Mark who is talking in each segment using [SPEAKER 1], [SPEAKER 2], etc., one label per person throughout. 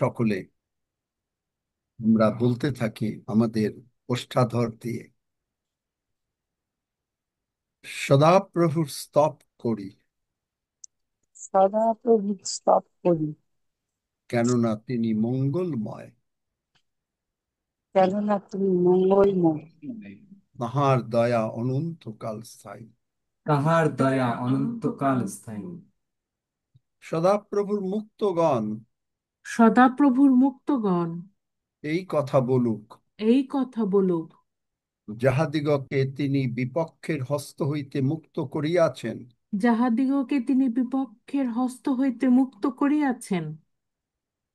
[SPEAKER 1] সকলে আমরা বলতে থাকি আমাদের ওষ্ঠাধর দিয়ে, সদাপ্রভুর স্তব করি,
[SPEAKER 2] সদা প্রভু স্তব করি,
[SPEAKER 1] কেননা তিনি মঙ্গলময়।
[SPEAKER 2] কেননা তুমি মঙ্গলময়।
[SPEAKER 1] তাঁহার দয়া অনন্তকাল স্থায়ী।
[SPEAKER 3] তাহার দয়া অনন্তকাল স্থায়ী।
[SPEAKER 1] সদাপ্রভুর মুক্তগণ
[SPEAKER 4] সদাপ্রভুর মুক্তগণ
[SPEAKER 1] এই কথা বলুক,
[SPEAKER 4] এই কথা বলুক,
[SPEAKER 1] যাহাদিগকে তিনি বিপক্ষের হস্ত হইতে মুক্ত করিয়াছেন।
[SPEAKER 4] যাহাদিগকে তিনি বিপক্ষের হস্ত হইতে মুক্ত করিয়াছেন।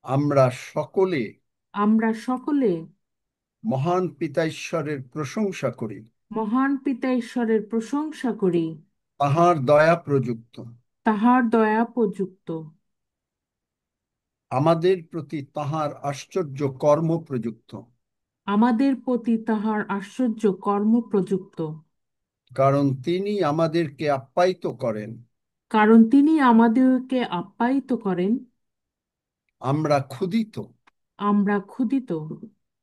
[SPEAKER 1] আমরা সকলে
[SPEAKER 4] আমরা সকলে
[SPEAKER 1] মহান পিতা ঈশ্বরের প্রশংসা করি,
[SPEAKER 4] মহান পিতা ঈশ্বরের প্রশংসা করি,
[SPEAKER 1] তাঁহার দয়া প্রযুক্ত।
[SPEAKER 4] তাহার দয়া প্রযুক্ত।
[SPEAKER 1] আমাদের প্রতি তাঁহার আশ্চর্য কর্ম প্রযুক্ত,
[SPEAKER 4] আমাদের প্রতি তাহার আশ্চর্য কর্ম প্রযুক্ত।
[SPEAKER 1] কারণ তিনি আমাদেরকে আপ্যায়িত করেন।
[SPEAKER 4] কারণ তিনি আমাদেরকে আপ্যায়িত করেন।
[SPEAKER 1] আমরা ক্ষুধিত,
[SPEAKER 4] আমরা ক্ষুধিত,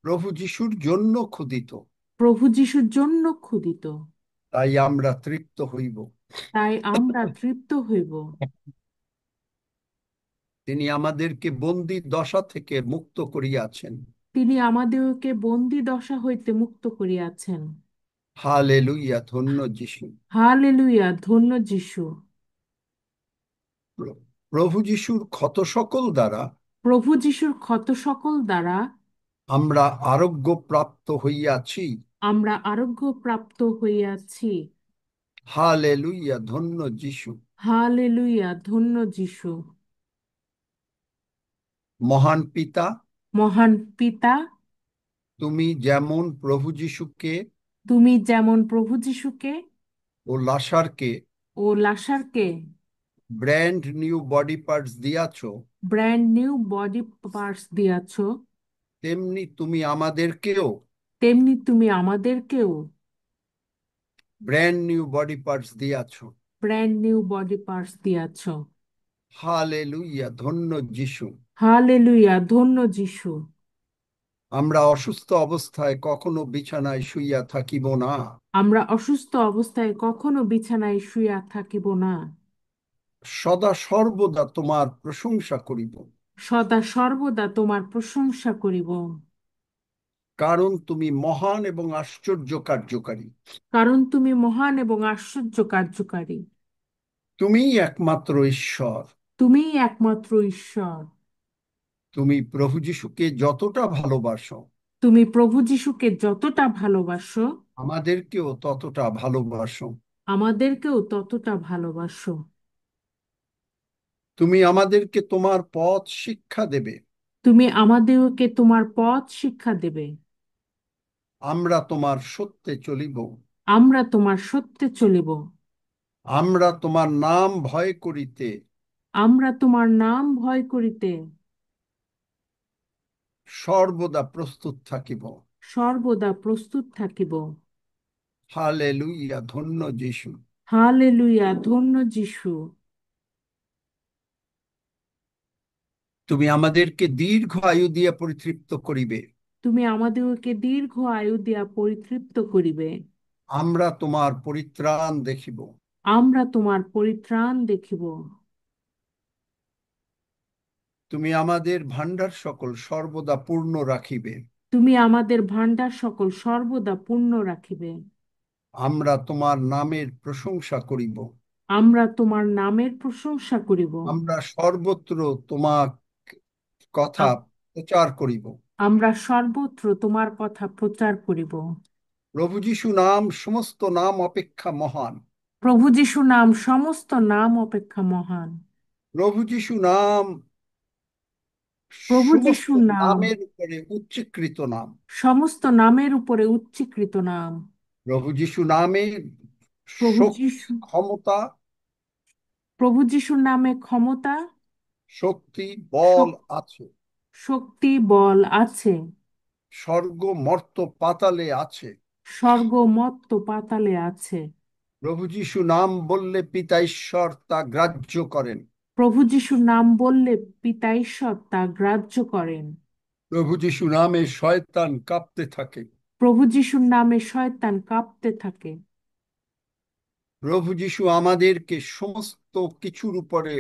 [SPEAKER 1] প্রভু যিশুর জন্য ক্ষুধিত,
[SPEAKER 4] প্রভু যিশুর জন্য ক্ষুধিত।
[SPEAKER 1] তাই আমরা তৃপ্ত হইব।
[SPEAKER 4] তাই আমরা তৃপ্ত হইব।
[SPEAKER 1] তিনি আমাদেরকে বন্দি দশা থেকে মুক্ত করিয়াছেন।
[SPEAKER 4] তিনি আমাদেরকে বন্দি দশা হইতে মুক্ত করিয়াছেন।
[SPEAKER 1] হালেলুইয়া, ধন্য যিশু।
[SPEAKER 4] হালেলুয়া, ধন্য যিশু।
[SPEAKER 1] প্রভু যিশুর ক্ষত সকল দ্বারা
[SPEAKER 4] প্রভু যিশুর ক্ষত সকল দ্বারা
[SPEAKER 1] আমরা আরোগ্য প্রাপ্ত হইয়াছি।
[SPEAKER 4] আমরা আরোগ্য প্রাপ্ত হইয়াছি।
[SPEAKER 1] হালেলুইয়া, ধন্য যিশু।
[SPEAKER 4] হালেলুয়া, ধন্য যিশু।
[SPEAKER 1] মহান পিতা,
[SPEAKER 4] মহান পিতা,
[SPEAKER 1] তুমি যেমন প্রভু যিশুকে
[SPEAKER 4] তুমি যেমন প্রভু যিশুকে
[SPEAKER 1] ও লাসারকে
[SPEAKER 4] ও লাসারকে
[SPEAKER 1] ব্র্যান্ড নিউ বডি পার্টস দিয়াছ,
[SPEAKER 4] ব্র্যান্ড নিউ বডি পার্টস দিয়াছ,
[SPEAKER 1] তেমনি তুমি আমাদেরকেও
[SPEAKER 4] তেমনি তুমি আমাদেরকেও
[SPEAKER 1] ব্র্যান্ড নিউ বডি পার্টস দিয়াছ।
[SPEAKER 4] ব্র্যান্ড নিউ বডি পার্টস দিয়াছ।
[SPEAKER 1] হালেলুইয়া, ধন্য যিশু।
[SPEAKER 4] হালেলুয়া, ধন্য যিশু।
[SPEAKER 1] আমরা অসুস্থ অবস্থায় কখনো বিছানায় শুইয়া থাকিব না,
[SPEAKER 4] আমরা অসুস্থ অবস্থায় কখনো বিছানায় শুইয়া থাকিব না।
[SPEAKER 1] সদা সর্বদা তোমার প্রশংসা করিব,
[SPEAKER 4] সদা সর্বদা তোমার প্রশংসা করিব।
[SPEAKER 1] কারণ তুমি মহান এবং আশ্চর্য কার্যকারী।
[SPEAKER 4] কারণ তুমি মহান এবং আশ্চর্য কার্যকারী।
[SPEAKER 1] তুমিই একমাত্র ঈশ্বর।
[SPEAKER 4] তুমিই একমাত্র ঈশ্বর।
[SPEAKER 1] তুমি প্রভু যিশুকে যতটা ভালোবাসো,
[SPEAKER 4] তুমি প্রভু যিশুকে যতটা ভালোবাসো,
[SPEAKER 1] আমাদেরকেও ততটা ভালোবাসো।
[SPEAKER 4] আমাদেরকেও ততটা ভালোবাসো।
[SPEAKER 1] তুমি আমাদেরকে তোমার পথ শিক্ষা দেবে।
[SPEAKER 4] তুমি আমাদেরকে তোমার পথ শিক্ষা দেবে।
[SPEAKER 1] আমরা তোমার সত্যে চলিব।
[SPEAKER 4] আমরা তোমার সত্যে চলিব।
[SPEAKER 1] আমরা তোমার নাম ভয় করিতে
[SPEAKER 4] আমরা তোমার নাম ভয় করিতে
[SPEAKER 1] সর্বদা প্রস্তুত থাকিব।
[SPEAKER 4] সর্বদা প্রস্তুত থাকিব।
[SPEAKER 1] হালেলুইয়া, ধন্য যিশু।
[SPEAKER 4] হালেলুয়া, ধন্য যিশু।
[SPEAKER 1] তুমি আমাদেরকে দীর্ঘ আয়ু দিয়া পরিতৃপ্ত করিবে।
[SPEAKER 4] তুমি আমাদেরকে দীর্ঘ আয়ু দিয়া পরিতৃপ্ত করিবে।
[SPEAKER 1] আমরা তোমার পরিত্রাণ দেখিব।
[SPEAKER 4] আমরা তোমার পরিত্রাণ দেখিব।
[SPEAKER 1] তুমি আমাদের ভাণ্ডার সকল সর্বদা পূর্ণ রাখিবে।
[SPEAKER 4] তুমি আমাদের ভাণ্ডার সকল সর্বদা পূর্ণ রাখিবে।
[SPEAKER 1] আমরা তোমার নামের প্রশংসা করিব।
[SPEAKER 4] আমরা তোমার নামের প্রশংসা করিব।
[SPEAKER 1] আমরা সর্বত্র তোমার কথা
[SPEAKER 4] আ-
[SPEAKER 1] প্রচার করিব।
[SPEAKER 4] আমরা সর্বত্র তোমার কথা প্রচার করিব।
[SPEAKER 1] প্রভু যিশু নাম সমস্ত নাম অপেক্ষা মহান।
[SPEAKER 4] প্রভু যিশু নাম সমস্ত নাম অপেক্ষা মহান।
[SPEAKER 1] প্রভু যিশু নাম
[SPEAKER 4] প্রভু
[SPEAKER 1] সমস্ত
[SPEAKER 4] যিশু নাম
[SPEAKER 1] নামের উপরে উচ্চীকৃত নাম।
[SPEAKER 4] সমস্ত নামের উপরে উচ্চীকৃত নাম।
[SPEAKER 1] প্রভু যিশু নামে
[SPEAKER 4] প্রভু
[SPEAKER 1] শক্তি,
[SPEAKER 4] যিশু
[SPEAKER 1] ক্ষমতা,
[SPEAKER 4] প্রভু যিশুর নামে ক্ষমতা,
[SPEAKER 1] শক্তি, বল
[SPEAKER 4] শক-
[SPEAKER 1] আছে।
[SPEAKER 4] শক্তি, বল আছে।
[SPEAKER 1] স্বর্গ, মর্ত, পাতালে আছে।
[SPEAKER 4] স্বর্গ মত্ত পাতালে আছে।
[SPEAKER 1] প্রভু যিশু নাম বললে পিতা ঈশ্বর তা গ্রাহ্য করেন।
[SPEAKER 4] প্রভু যিশুর নাম বললে পিতা ঈশ্বর তা গ্রাহ্য করেন।
[SPEAKER 1] প্রভু যিশু নামে শয়তান কাঁপতে থাকে।
[SPEAKER 4] প্রভু যিশুর নামে শয়তান কাঁপতে থাকে।
[SPEAKER 1] প্রভু যিশু আমাদেরকে সমস্ত কিছুর উপরে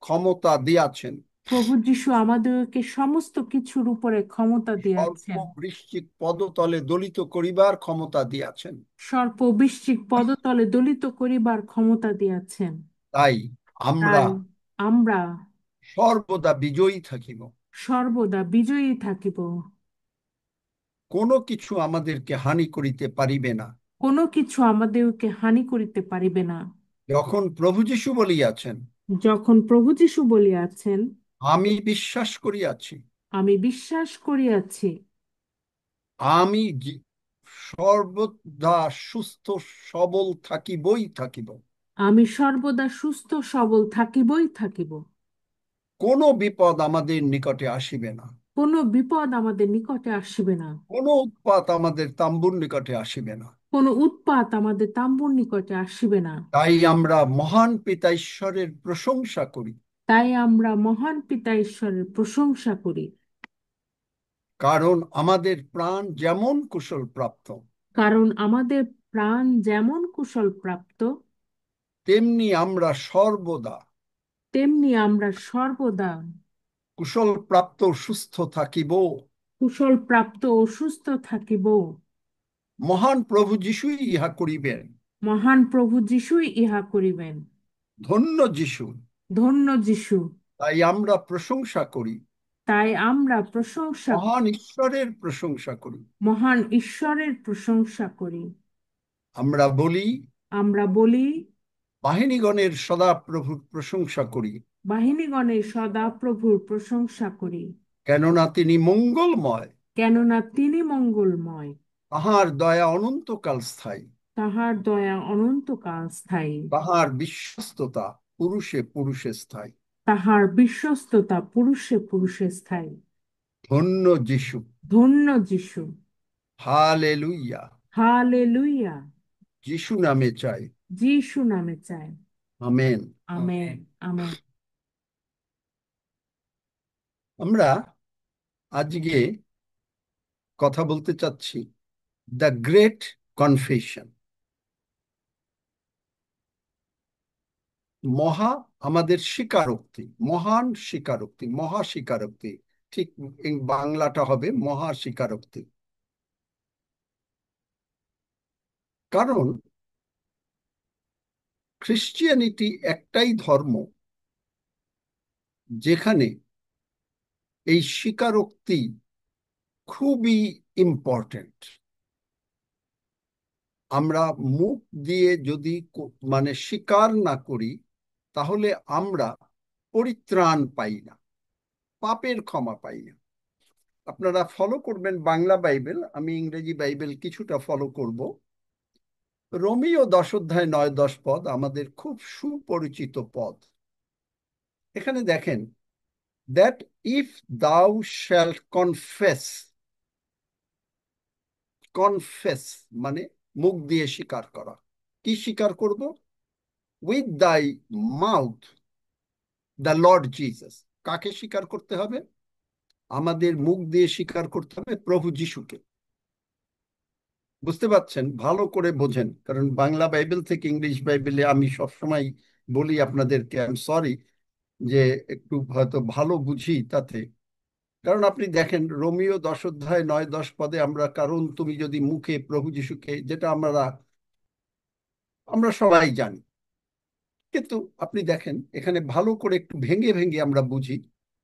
[SPEAKER 1] ক্ষমতা দিয়াছেন।
[SPEAKER 4] প্রভু যিশু আমাদেরকে সমস্ত কিছুর উপরে ক্ষমতা
[SPEAKER 1] সর্প
[SPEAKER 4] দিয়াছেন।
[SPEAKER 1] বৃশ্চিক পদতলে দলিত করিবার ক্ষমতা দিয়াছেন।
[SPEAKER 4] সর্প বৃশ্চিক পদতলে দলিত করিবার ক্ষমতা দিয়াছেন।
[SPEAKER 1] তাই আমরা
[SPEAKER 4] তাই আমরা
[SPEAKER 1] সর্বদা বিজয়ী থাকিব।
[SPEAKER 4] সর্বদা বিজয়ী থাকিব।
[SPEAKER 1] কোনো কিছু আমাদেরকে হানি করিতে পারিবে না।
[SPEAKER 4] কোনো কিছু আমাদেরকে হানি করিতে পারিবে না।
[SPEAKER 1] যখন প্রভু যিশু বলিয়াছেন,
[SPEAKER 4] যখন প্রভু যিশু বলিয়াছেন,
[SPEAKER 1] আমি বিশ্বাস করিয়াছি,
[SPEAKER 4] আমি বিশ্বাস করিয়াছি,
[SPEAKER 1] আমি সর্বদা সুস্থ সবল থাকিবই থাকিব।
[SPEAKER 4] আমি সর্বদা সুস্থ সবল থাকিবই থাকিব।
[SPEAKER 1] কোনো বিপদ আমাদের নিকটে আসিবে না।
[SPEAKER 4] কোনো বিপদ আমাদের নিকটে আসিবে না।
[SPEAKER 1] কোনো উৎপাত আমাদের তাম্বুর নিকটে আসিবে না।
[SPEAKER 4] কোনো উৎপাত আমাদের তাম্বুর নিকটে আসিবে না।
[SPEAKER 1] তাই আমরা মহান পিতা ঈশ্বরের প্রশংসা করি।
[SPEAKER 4] তাই আমরা মহান পিতা ঈশ্বরের প্রশংসা করি।
[SPEAKER 1] কারণ আমাদের প্রাণ যেমন কুশল প্রাপ্ত,
[SPEAKER 4] কারণ আমাদের প্রাণ যেমন কুশল প্রাপ্ত,
[SPEAKER 1] তেমনি আমরা সর্বদা
[SPEAKER 4] তেমনি আমরা সর্বদা
[SPEAKER 1] কুশল প্রাপ্ত সুস্থ থাকিব।
[SPEAKER 4] কুশল প্রাপ্ত ও সুস্থ থাকিব।
[SPEAKER 1] মহান প্রভু যিশুই ইহা করিবেন।
[SPEAKER 4] মহান প্রভু যিশুই ইহা করিবেন।
[SPEAKER 1] ধন্য যিশু।
[SPEAKER 4] ধন্য যিশু।
[SPEAKER 1] তাই আমরা প্রশংসা করি,
[SPEAKER 4] তাই আমরা প্রশংসা
[SPEAKER 1] মহান ঈশ্বরের প্রশংসা করি।
[SPEAKER 4] মহান ঈশ্বরের প্রশংসা করি।
[SPEAKER 1] আমরা বলি,
[SPEAKER 4] আমরা বলি,
[SPEAKER 1] বাহিনীগণের সদাপ্রভুর প্রশংসা করি,
[SPEAKER 4] বাহিনীগণের সদা প্রভুর প্রশংসা করি।
[SPEAKER 1] কেননা তিনি মঙ্গলময়,
[SPEAKER 4] কেননা তিনি মঙ্গলময়।
[SPEAKER 1] তাহার দয়া অনন্তকাল স্থায়ী,
[SPEAKER 4] তাহার দয়া অনন্তকাল স্থায়ী।
[SPEAKER 1] তাহার বিশ্বস্ততা পুরুষে পুরুষে স্থায়ী।
[SPEAKER 4] তাহার বিশ্বস্ততা পুরুষে পুরুষে স্থায়ী।
[SPEAKER 1] ধন্য যিশু।
[SPEAKER 4] ধন্য যিশু।
[SPEAKER 1] হালেলুইয়া।
[SPEAKER 4] হালেলুইয়া।
[SPEAKER 1] যিশু নামে চাই।
[SPEAKER 4] যিশু নামে চাই।
[SPEAKER 1] আমেন।
[SPEAKER 4] আমেন। আমেন।
[SPEAKER 1] আমরা আজকে কথা বলতে চাচ্ছি দ্য গ্রেট কনফেশন। মহা আমাদের স্বীকারোক্তি, মহান স্বীকারোক্তি, মহা স্বীকারোক্তি, ঠিক বাংলাটা হবে মহা স্বীকারোক্তি। কারণ খ্রিস্টিয়ানিটি একটাই ধর্ম যেখানে এই স্বীকারোক্তি খুবই ইম্পর্টেন্ট। আমরা মুখ দিয়ে যদি মানে স্বীকার না করি, তাহলে আমরা পরিত্রাণ পাই না, পাপের ক্ষমা পাই না। আপনারা ফলো করবেন বাংলা বাইবেল, আমি ইংরেজি বাইবেল কিছুটা ফলো করব। রোমীয় 10 অধ্যায় 9-10 পদ আমাদের খুব সুপরিচিত পদ। এখানে দেখেন, দ্যাট ইফ দাউ শ্যাল্ট কনফেস, কনফেস মানে মুখ দিয়ে স্বীকার করা। কি স্বীকার করব? উইথ দাই মাউথ দ্য লর্ড জিসাস। কাকে স্বীকার করতে হবে? আমাদের মুখ দিয়ে স্বীকার করতে হবে প্রভু যিশুকে। বুঝতে পারছেন? ভালো করে বোঝেন, কারণ বাংলা বাইবেল থেকে ইংলিশ বাইবেলে আমি সবসময় বলি আপনাদেরকে, আই এম সরি যে একটু হয়তো ভালো বুঝি তাতে। কারণ আপনি দেখেন রোমীয় 10 অধ্যায় 9-10 পদে আমরা, কারণ তুমি যদি মুখে প্রভু যিশুকে, যেটা আমরা আমরা সবাই জানি, কিন্তু আপনি দেখেন এখানে ভালো করে একটু ভেঙে ভেঙে আমরা বুঝি,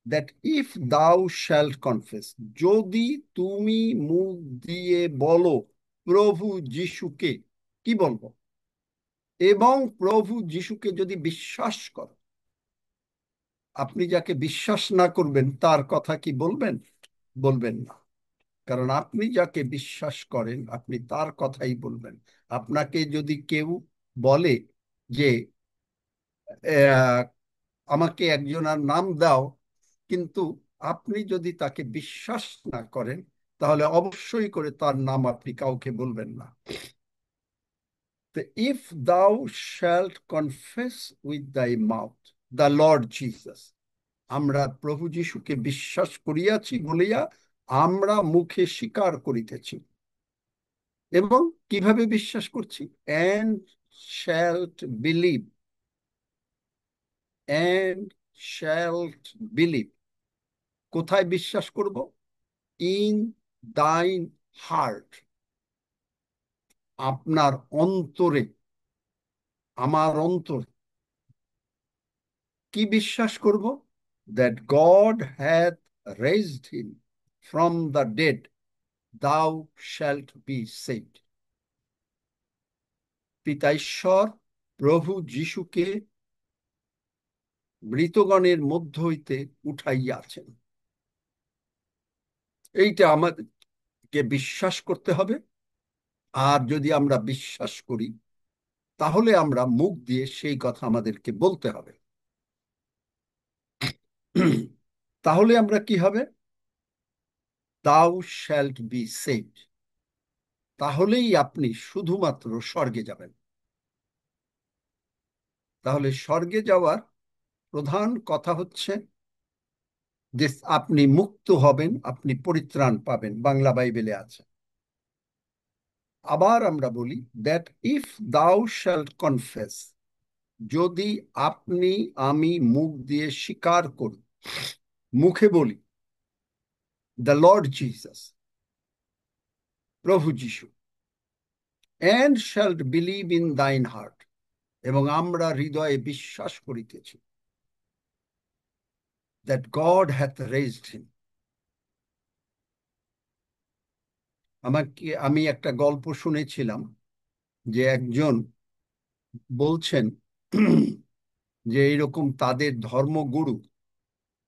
[SPEAKER 1] দ্যাট ইফ দাউ শ্যাল্ট কনফেস, যদি তুমি মুখ দিয়ে বলো প্রভু যিশুকে, কি বলবো? এবং প্রভু যিশুকে যদি বিশ্বাস করো। আপনি যাকে বিশ্বাস না করবেন তার কথা কি বলবেন? বলবেন না। কারণ আপনি যাকে বিশ্বাস করেন আপনি তার কথাই বলবেন। আপনাকে যদি কেউ বলে যে আহ, আমাকে একজনের নাম দাও, কিন্তু আপনি যদি তাকে বিশ্বাস না করেন, তাহলে অবশ্যই করে তার নাম আপনি কাউকে বলবেন না। ইফ দাউ শ্যাল্ট কনফেস উইথ দাই মাউথ, দ্য লর্ড জিসাস। আমরা প্রভু যিশুকে বিশ্বাস করিয়াছি বলিয়া আমরা মুখে স্বীকার করিতেছি। এবং কিভাবে বিশ্বাস করছি? And shalt believe, and shalt believe. কোথায় বিশ্বাস করব? ইন দাইন হার্ট, আপনার অন্তরে, আমার অন্তর। কি বিশ্বাস করব? That God hath raised him from the dead, দাও শ্যাল্ট বি সেভড। পিতা ঈশ্বর প্রভু যিশুকে মৃতগণের মধ্য হইতে উঠাইয়াছেন। এইটা আমাদেরকে বিশ্বাস করতে হবে। আর যদি আমরা বিশ্বাস করি, তাহলে আমরা মুখ দিয়ে সেই কথা আমাদেরকে বলতে হবে। তাহলে আমরা কি হবে? দাও শ্যাল্ট বি সেভড। তাহলেই আপনি শুধুমাত্র স্বর্গে যাবেন। তাহলে স্বর্গে যাওয়ার প্রধান কথা হচ্ছে যে আপনি মুক্ত হবেন, আপনি পরিত্রাণ পাবেন, বাংলা বাইবেলে আছে। আবার আমরা বলি দ্যাট ইফ দাও শ্যাল্ট কনফেস, যদি আপনি আমি মুখ দিয়ে স্বীকার করি, মুখে বলি দ্য লর্ড জিসাস, প্রভু Jishu, and shalt believe in thine heart, এবং আমরা হৃদয়ে বিশ্বাস করিতেছি that God hath raised him. আমি একটা গল্প শুনেছিলাম যে একজন বলছেন যে এইরকম তাদের ধর্মগুরু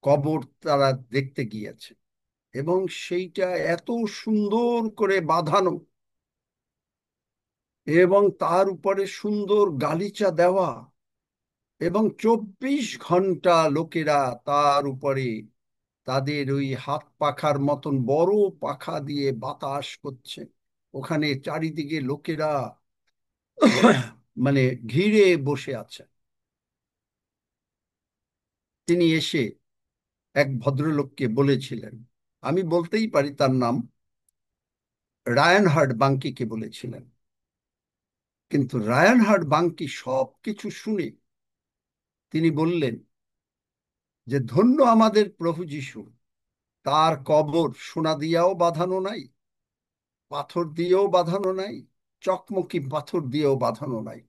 [SPEAKER 1] কবর তারা দেখতে গিয়েছে, এবং সেইটা এত সুন্দর করে বাঁধানো এবং তার উপরে সুন্দর গালিচা দেওয়া, এবং 24 ঘন্টা লোকেরা তার উপরে তাদের ওই হাত পাখার মতন বড় পাখা দিয়ে বাতাস করছে। ওখানে চারিদিকে লোকেরা মানে ঘিরে বসে আছে। তিনি এসে এক ভদ্রলোককে বলেছিলেন, আমি বলতেই পারি তার নাম রায়ানহার্ড বাঙ্কিকে বলেছিলেন। কিন্তু রায়ানহার্ড বাঙ্কি সব কিছু শুনে তিনি বললেন যে ধন্য আমাদের প্রভু যিশু, তার কবর সোনা দিয়েও বাঁধানো নাই, পাথর দিয়েও বাঁধানো নাই, চকমকি পাথর দিয়েও বাঁধানো নাই।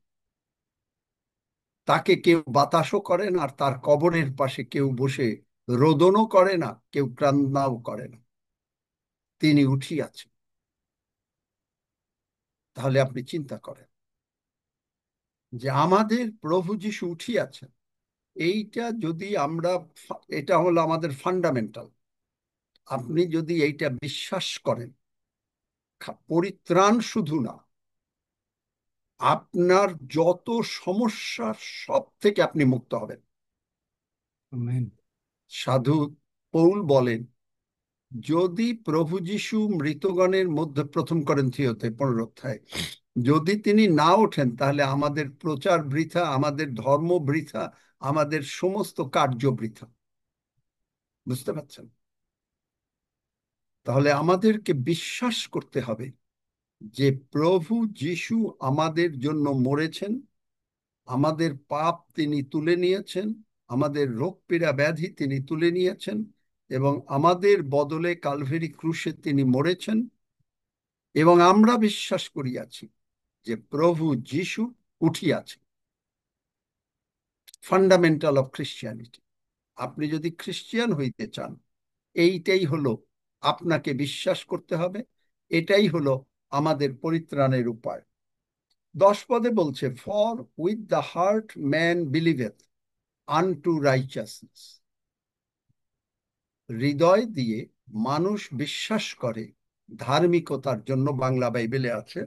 [SPEAKER 1] তাকে কেউ বাতাসও করে না, আর তার কবরের পাশে কেউ বসে রোদনও করে না, কেউ কান্নাও করে না। তিনি উঠিয়াছেন। তাহলে আপনি চিন্তা করেন যে আমাদের প্রভু যিশু উঠিয়াছেন। এইটা যদি আমরা, এটা হলো আমাদের ফান্ডামেন্টাল। আপনি যদি এইটা বিশ্বাস করেন, পরিত্রাণ শুধু না, আপনার যত সমস্যার সব থেকে আপনি মুক্ত হবেন।
[SPEAKER 3] আমেন।
[SPEAKER 1] সাধু পৌল বলেন, যদি প্রভু যিশু মৃতগণের মধ্যে, 1 করিন্থীয়তে 15 অধ্যায়, যদি তিনি না ওঠেন, তাহলে আমাদের প্রচার বৃথা, আমাদের ধর্ম বৃথা, আমাদের সমস্ত কার্য বৃথা। বুঝতে পারছেন? তাহলে আমাদেরকে বিশ্বাস করতে হবে যে প্রভু যিশু আমাদের জন্য মরেছেন, আমাদের পাপ তিনি তুলে নিয়েছেন, আমাদের রোগ পীড়া ব্যাধি তিনি তুলে নিয়েছেন, এবং আমাদের বদলে কালভেরি ক্রুশে তিনি মরেছেন। এবং আমরা বিশ্বাস করিয়াছি যে প্রভু যিশু উঠিয়াছেন। Fundamental of Christianity. আপনি যদি খ্রিস্টিয়ান হইতে চান, এইটাই হলো আপনাকে বিশ্বাস করতে হবে। এটাই হলো আমাদের পরিত্রাণের উপায়। 10 পদে বলছে, for with the heart man believeth unto righteousness. হৃদয় দিয়ে মানুষ বিশ্বাস করে ধার্মিকতার জন্য। বাংলা বাইবেলে আছে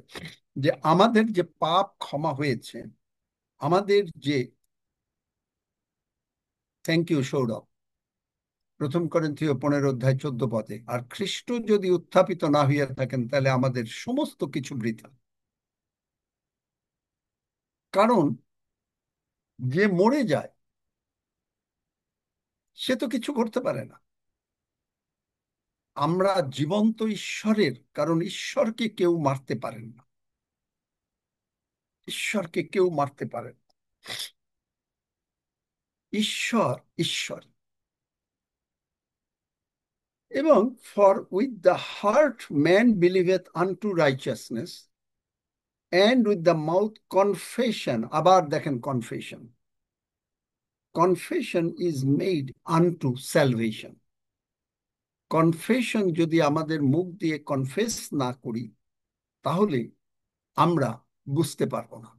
[SPEAKER 1] যে আমাদের যে পাপ ক্ষমা হয়েছে, আমাদের যে, থ্যাংক ইউ সৌরভ, 1 করিন্থীয় 15 অধ্যায় 14 পদে, আর খ্রিস্ট যদি উত্থাপিত না হইয়া থাকেন, তাহলে আমাদের সমস্ত কিছু বৃথা। কারণ যে মরে যায় সে তো কিছু করতে পারে না। আমরা জীবন্ত ঈশ্বরের, কারণ ঈশ্বরকে কেউ মারতে পারেন না, ঈশ্বরকে কেউ মারতে পারেন না। ঈশ্বর ঈশ্বর। এবং for with the heart man believeth unto righteousness and with the mouth confession. আবার দেখেন confession, confession is made unto salvation. Confession যদি আমাদের মুখ দিয়ে কনফেস না করি তাহলে আমরা বুঝতে পারবো না,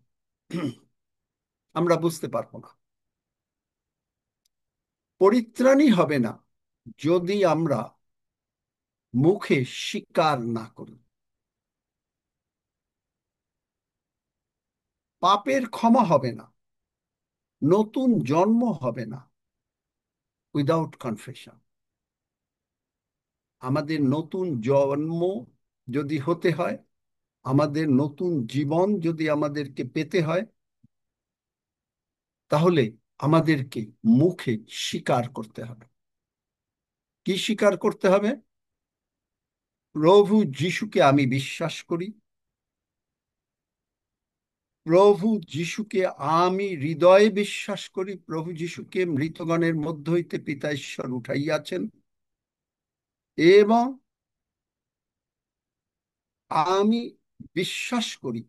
[SPEAKER 1] আমরা বুঝতে পারবো না। পরিত্রাণই হবে না যদি আমরা মুখে স্বীকার না করি। পাপের ক্ষমা হবে না, নতুন জন্ম হবে না উইদাউট কনফেশন। আমাদের নতুন জন্ম যদি হতে হয়, আমাদের নতুন জীবন যদি আমাদেরকে পেতে হয়, তাহলে আমাদেরকে মুখে স্বীকার করতে হবে। কি স্বীকার করতে হবে? প্রভু যিশুকে আমি বিশ্বাস করি, প্রভু যিশুকে আমি হৃদয়ে বিশ্বাস করি, প্রভু যিশুকে মৃতগণের মধ্য হইতে পিতা ঈশ্বর উঠাইয়াছেন, এবং আমি বিশ্বাস করি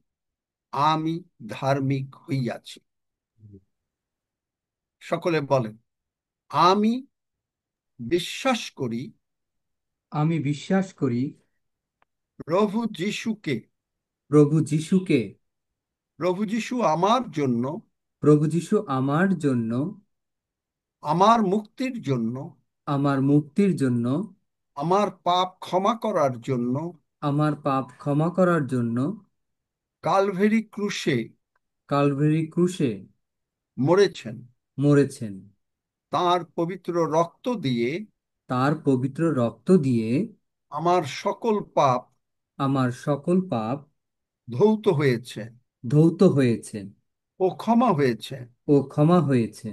[SPEAKER 1] আমি ধার্মিক হইয়াছি। সকলে বলেন, আমি বিশ্বাস করি
[SPEAKER 3] আমি বিশ্বাস করি
[SPEAKER 1] প্রভু যিশুকে,
[SPEAKER 3] প্রভু যিশুকে,
[SPEAKER 1] প্রভু যিশু আমার জন্য,
[SPEAKER 3] প্রভু যিশু আমার জন্য,
[SPEAKER 1] আমার মুক্তির জন্য,
[SPEAKER 3] আমার মুক্তির জন্য,
[SPEAKER 1] আমার পাপ ক্ষমা করার জন্য
[SPEAKER 3] আমার পাপ ক্ষমা করার জন্য
[SPEAKER 1] কালভেরি ক্রুশে
[SPEAKER 3] কালভারি ক্রুশে
[SPEAKER 1] মরেছেন।
[SPEAKER 3] মরেছেন।
[SPEAKER 1] তার পবিত্র রক্ত দিয়ে
[SPEAKER 3] তার পবিত্র রক্ত দিয়ে
[SPEAKER 1] আমার সকল পাপ
[SPEAKER 3] আমার সকল পাপ
[SPEAKER 1] ধৌত হয়েছে
[SPEAKER 3] ধৌত হয়েছে
[SPEAKER 1] ও ক্ষমা হয়েছে।
[SPEAKER 3] ও ক্ষমা হয়েছে।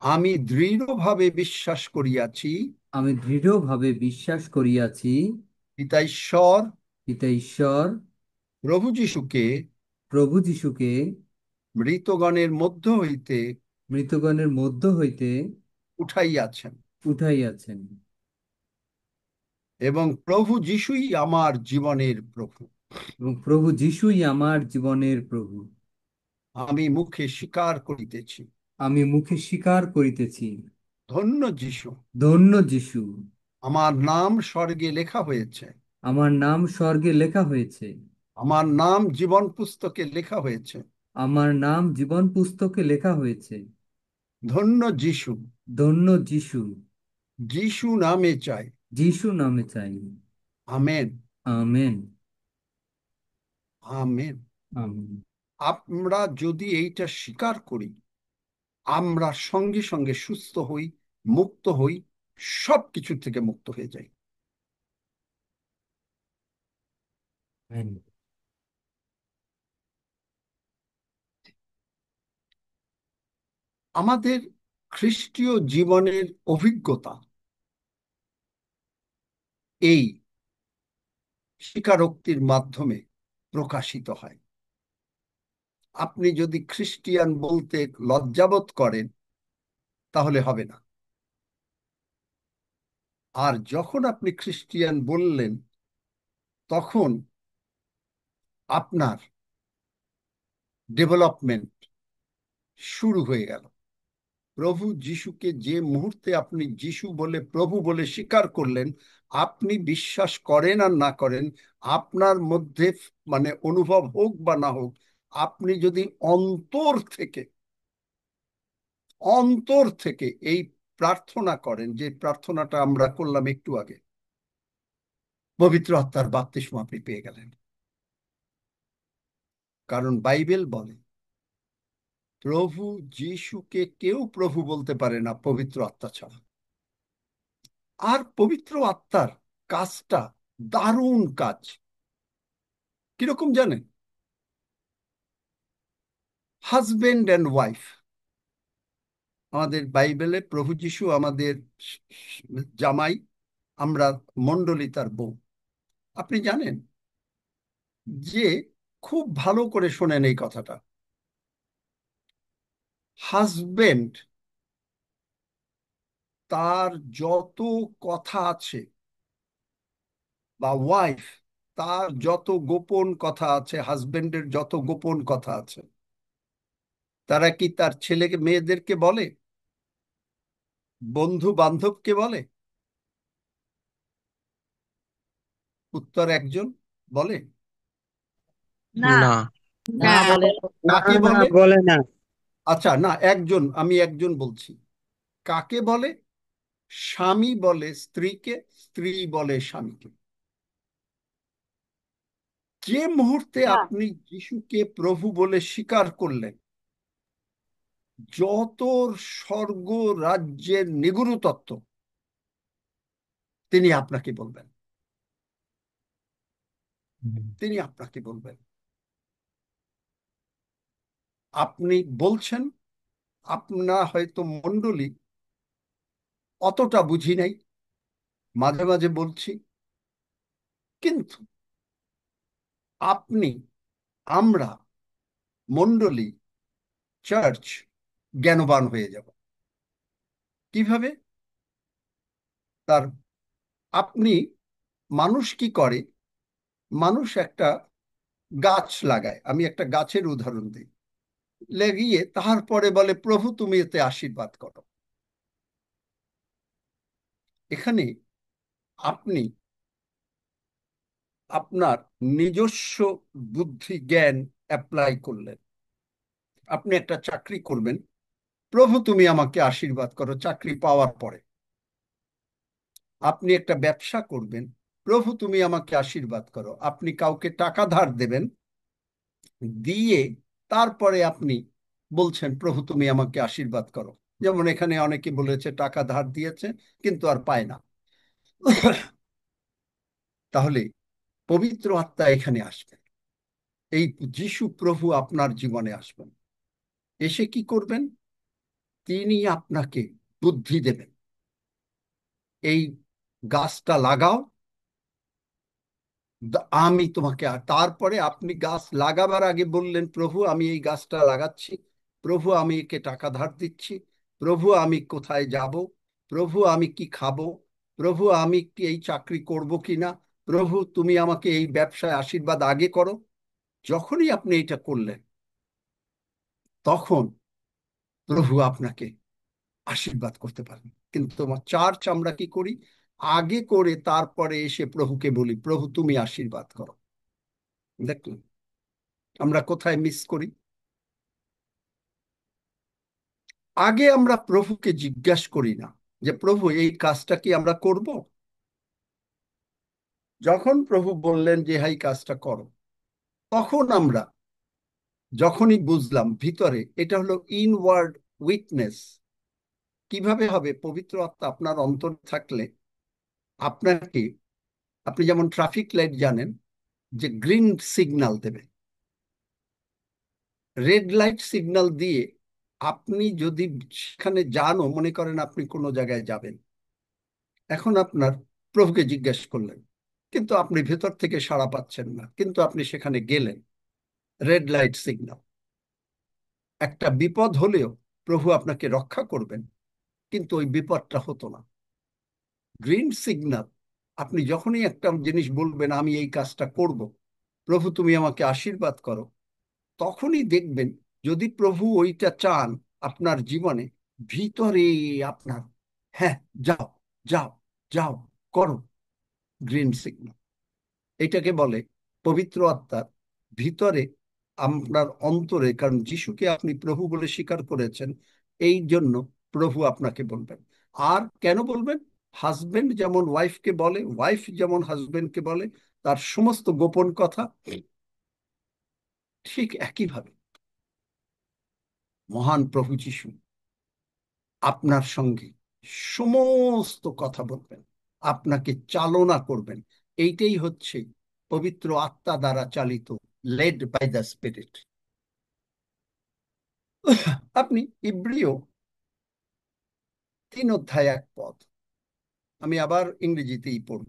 [SPEAKER 1] আমি দৃঢ়ভাবে বিশ্বাস করিয়াছি
[SPEAKER 3] আমি দৃঢ়ভাবে বিশ্বাস করিয়াছি
[SPEAKER 1] পিতা ঈশ্বর
[SPEAKER 3] পিতা ঈশ্বর
[SPEAKER 1] প্রভু যিশুকে
[SPEAKER 3] প্রভু যিশুকে
[SPEAKER 1] মৃতগণের মধ্য হইতে
[SPEAKER 3] মৃতগণের মধ্য হইতে
[SPEAKER 1] উঠাইয়াছেন,
[SPEAKER 3] উঠাইয়াছেন,
[SPEAKER 1] এবং প্রভু যিশুই আমার জীবনের প্রভু।
[SPEAKER 3] এবং প্রভু যিশুই আমার জীবনের প্রভু।
[SPEAKER 1] আমি মুখে স্বীকার করিতেছি।
[SPEAKER 3] আমি মুখে স্বীকার করিতেছি।
[SPEAKER 1] ধন্য যিশু,
[SPEAKER 3] ধন্য যিশু,
[SPEAKER 1] আমার নাম স্বর্গে লেখা হয়েছে,
[SPEAKER 3] আমার নাম স্বর্গে লেখা হয়েছে,
[SPEAKER 1] আমার নাম জীবন পুস্তকে লেখা হয়েছে।
[SPEAKER 3] আমার নাম জীবন পুস্তকে লেখা হয়েছে।
[SPEAKER 1] ধন্য যিশু,
[SPEAKER 3] ধন্য যিশু,
[SPEAKER 1] যিশু নামে চাই।
[SPEAKER 3] যিশু নামে চাই।
[SPEAKER 1] Amen,
[SPEAKER 3] amen,
[SPEAKER 1] amen.
[SPEAKER 3] আমেন।
[SPEAKER 1] আমরা যদি এইটা স্বীকার করি, আমরা সঙ্গে সঙ্গে সুস্থ হই, মুক্ত হই, সব কিছু থেকে মুক্ত হয়ে যাই।
[SPEAKER 3] আমেন।
[SPEAKER 1] আমাদের খ্রিস্টীয় জীবনের অভিজ্ঞতা এই স্বীকারোক্তির মাধ্যমে প্রকাশিত হয়। আপনি যদি খ্রিস্টিয়ান বলতে লজ্জাবোধ করেন তাহলে হবে না। আর যখন আপনি খ্রিস্টিয়ান বললেন, তখন আপনার ডেভেলপমেন্ট শুরু হয়ে গেল। প্রভু যিশুকে যে মুহূর্তে আপনি যিশু বলে, প্রভু বলে স্বীকার করলেন, আপনি বিশ্বাস করেন আর না করেন, আপনার মধ্যে মানে অনুভব হোক বা না হোক, আপনি যদি অন্তর থেকে অন্তর থেকে এই প্রার্থনা করেন, যে প্রার্থনাটা আমরা করলাম একটু আগে, পবিত্র আত্মার বাপ্তিস্ম আপনি পেয়ে গেলেন। কারণ বাইবেল বলে প্রভু যিশুকে কেউ প্রভু বলতে পারে না পবিত্র আত্মা ছাড়া। আর পবিত্র আত্মার কাজটা দারুণ কাজ। কিরকম জানেন? হাজবেন্ড অ্যান্ড ওয়াইফ, আমাদের বাইবেলে প্রভু যিশু আমাদের জামাই, আমরা মণ্ডলী তার বউ। আপনি জানেন যে, খুব ভালো করে শোনেন এই কথাটা, হাজবেন্ড তার যত কথা আছে, বা ওয়াইফ তার যত গোপন কথা আছে, হাজবেন্ডের যত গোপন কথা আছে, তারা কি তার ছেলেকে মেয়েদেরকে বলে, বন্ধু বান্ধবকে বলে? উত্তর একজন বলে।
[SPEAKER 5] না।
[SPEAKER 6] না।
[SPEAKER 5] না বলে।
[SPEAKER 1] কাকে
[SPEAKER 6] না,
[SPEAKER 1] বলে?
[SPEAKER 6] বলে না।
[SPEAKER 1] আচ্ছা, না, একজন, আমি একজন বলছি। কাকে বলে? স্বামী বলে স্ত্রীকে, স্ত্রী বলে স্বামীকে। যে মুহূর্তে
[SPEAKER 5] না।
[SPEAKER 1] আপনি যিশুকে প্রভু বলে স্বীকার করলেন, যত স্বর্গ রাজ্যের নিগুড় তত্ত্ব তিনি আপনাকে বলবেন, তিনি আপনাকে বলবেন। আপনি বলছেন, আপনার হয়তো মণ্ডলী অতটা বুঝি নাই, মাঝে মাঝে বলছি, কিন্তু আপনি, আমরা, মণ্ডলী, চার্চ জ্ঞানবান হয়ে যাব। কিভাবে? তার, আপনি, মানুষ কি করে? মানুষ একটা গাছ লাগায়, আমি একটা গাছের উদাহরণ দিই, লাগিয়ে তারপরে বলে প্রভু তুমি এতে আশীর্বাদ করো। এখানে আপনি আপনার নিজস্ব বুদ্ধি জ্ঞান অ্যাপ্লাই করলেন। আপনি একটা চাকরি করবেন, প্রভু তুমি আমাকে আশীর্বাদ করো চাকরি পাওয়ার পরে। আপনি একটা ব্যবসা করবেন, প্রভু তুমি আমাকে আশীর্বাদ করো। আপনি কাউকে টাকা ধার দেবেন, দিয়ে তারপরে আপনি বলছেন প্রভু তুমি আমাকে আশীর্বাদ করো। যেমন এখানে অনেকে বলেছে টাকা ধার দিয়েছে কিন্তু আর পায় না। তাহলে পবিত্র আত্মা এখানে আসবেন, এই যিশু প্রভু আপনার জীবনে আসবেন। এসে কি করবেন? তিনি আপনাকে বুদ্ধি দেবেন, এই গাছটা লাগাও, আমি তোমাকে। আর তারপরে আপনি গাছ লাগাবার আগে বললেন প্রভু আমি এই গাছটা লাগাচ্ছি, প্রভু আমি একে টাকা ধার দিচ্ছি, প্রভু আমি কোথায় যাব, প্রভু আমি কি খাবো, প্রভু আমি কি এই চাকরি করব কিনা, প্রভু তুমি আমাকে এই ব্যবসায় আশীর্বাদ আগে করো। যখনই আপনি এটা করলেন, তখন প্রভু আপনাকে আশীর্বাদ করতে পারেন। কিন্তু তোমার চার্চ আমরা কি করি? আগে করে তারপরে এসে প্রভুকে বলি প্রভু তুমি আশীর্বাদ করো। দেখলেন আমরা কোথায় মিস করি? আগে আমরা প্রভুকে জিজ্ঞাসা করি না যে প্রভু এই কাজটা কি আমরা করব। যখন প্রভু বললেন যে এই কাজটা করো, তখন আমরা যখনই বুঝলাম ভিতরে, এটা হলো ইনওয়ার্ড উইটনেস। কিভাবে হবে? পবিত্র আত্মা আপনার অন্তর থাকলে আপনাকে, আপনি যেমন ট্রাফিক লাইট জানেন যে গ্রিন সিগন্যাল দেবে, রেড লাইট সিগন্যাল দিয়ে আপনি যদি সেখানে যানও, মনে করেন আপনি কোনো জায়গায় যাবেন, এখন আপনার প্রভুকে জিজ্ঞেস করলেন কিন্তু আপনি ভেতর থেকে সাড়া পাচ্ছেন না, কিন্তু আপনি সেখানে গেলেন, রেড লাইট সিগন্যাল, একটা বিপদ হলেও প্রভু আপনাকে রক্ষা করবেন, কিন্তু ওই বিপদটা হতো না। গ্রিন সিগন্যাল, আপনি যখনই একটা জিনিস বলবেন আমি এই কাজটা করব, প্রভু তুমি আমাকে আশীর্বাদ করো, তখনই দেখবেন যদি প্রভু ওইটা চান আপনার জীবনে, ভিতরে আপনার, হ্যাঁ যাও, যাও, যাও, করো, গ্রিন সিগন্যাল। এটাকে বলে পবিত্র আত্মার ভিতরে, আপনার অন্তরে, কারণ যিশুকে আপনি প্রভু বলে স্বীকার করেছেন, এই জন্য প্রভু আপনাকে বলবেন। আর কেন বলবেন? হাজবেন্ড যেমন ওয়াইফকে বলে, ওয়াইফ যেমন হাজবেন্ডকে বলে তার সমস্ত গোপন কথা, ঠিক একইভাবে মহান প্রভু যিশু আপনার সঙ্গে সমস্ত কথা বলবেন, আপনাকে চালনা করবেন। এইটাই হচ্ছে পবিত্র আত্মা দ্বারা চালিত, লেড বাই দ্য স্পিরিট। আপনি ইব্রিয় 3 অধ্যায় 1 পদ, আমি আবার ইংরেজিতেই পড়ব।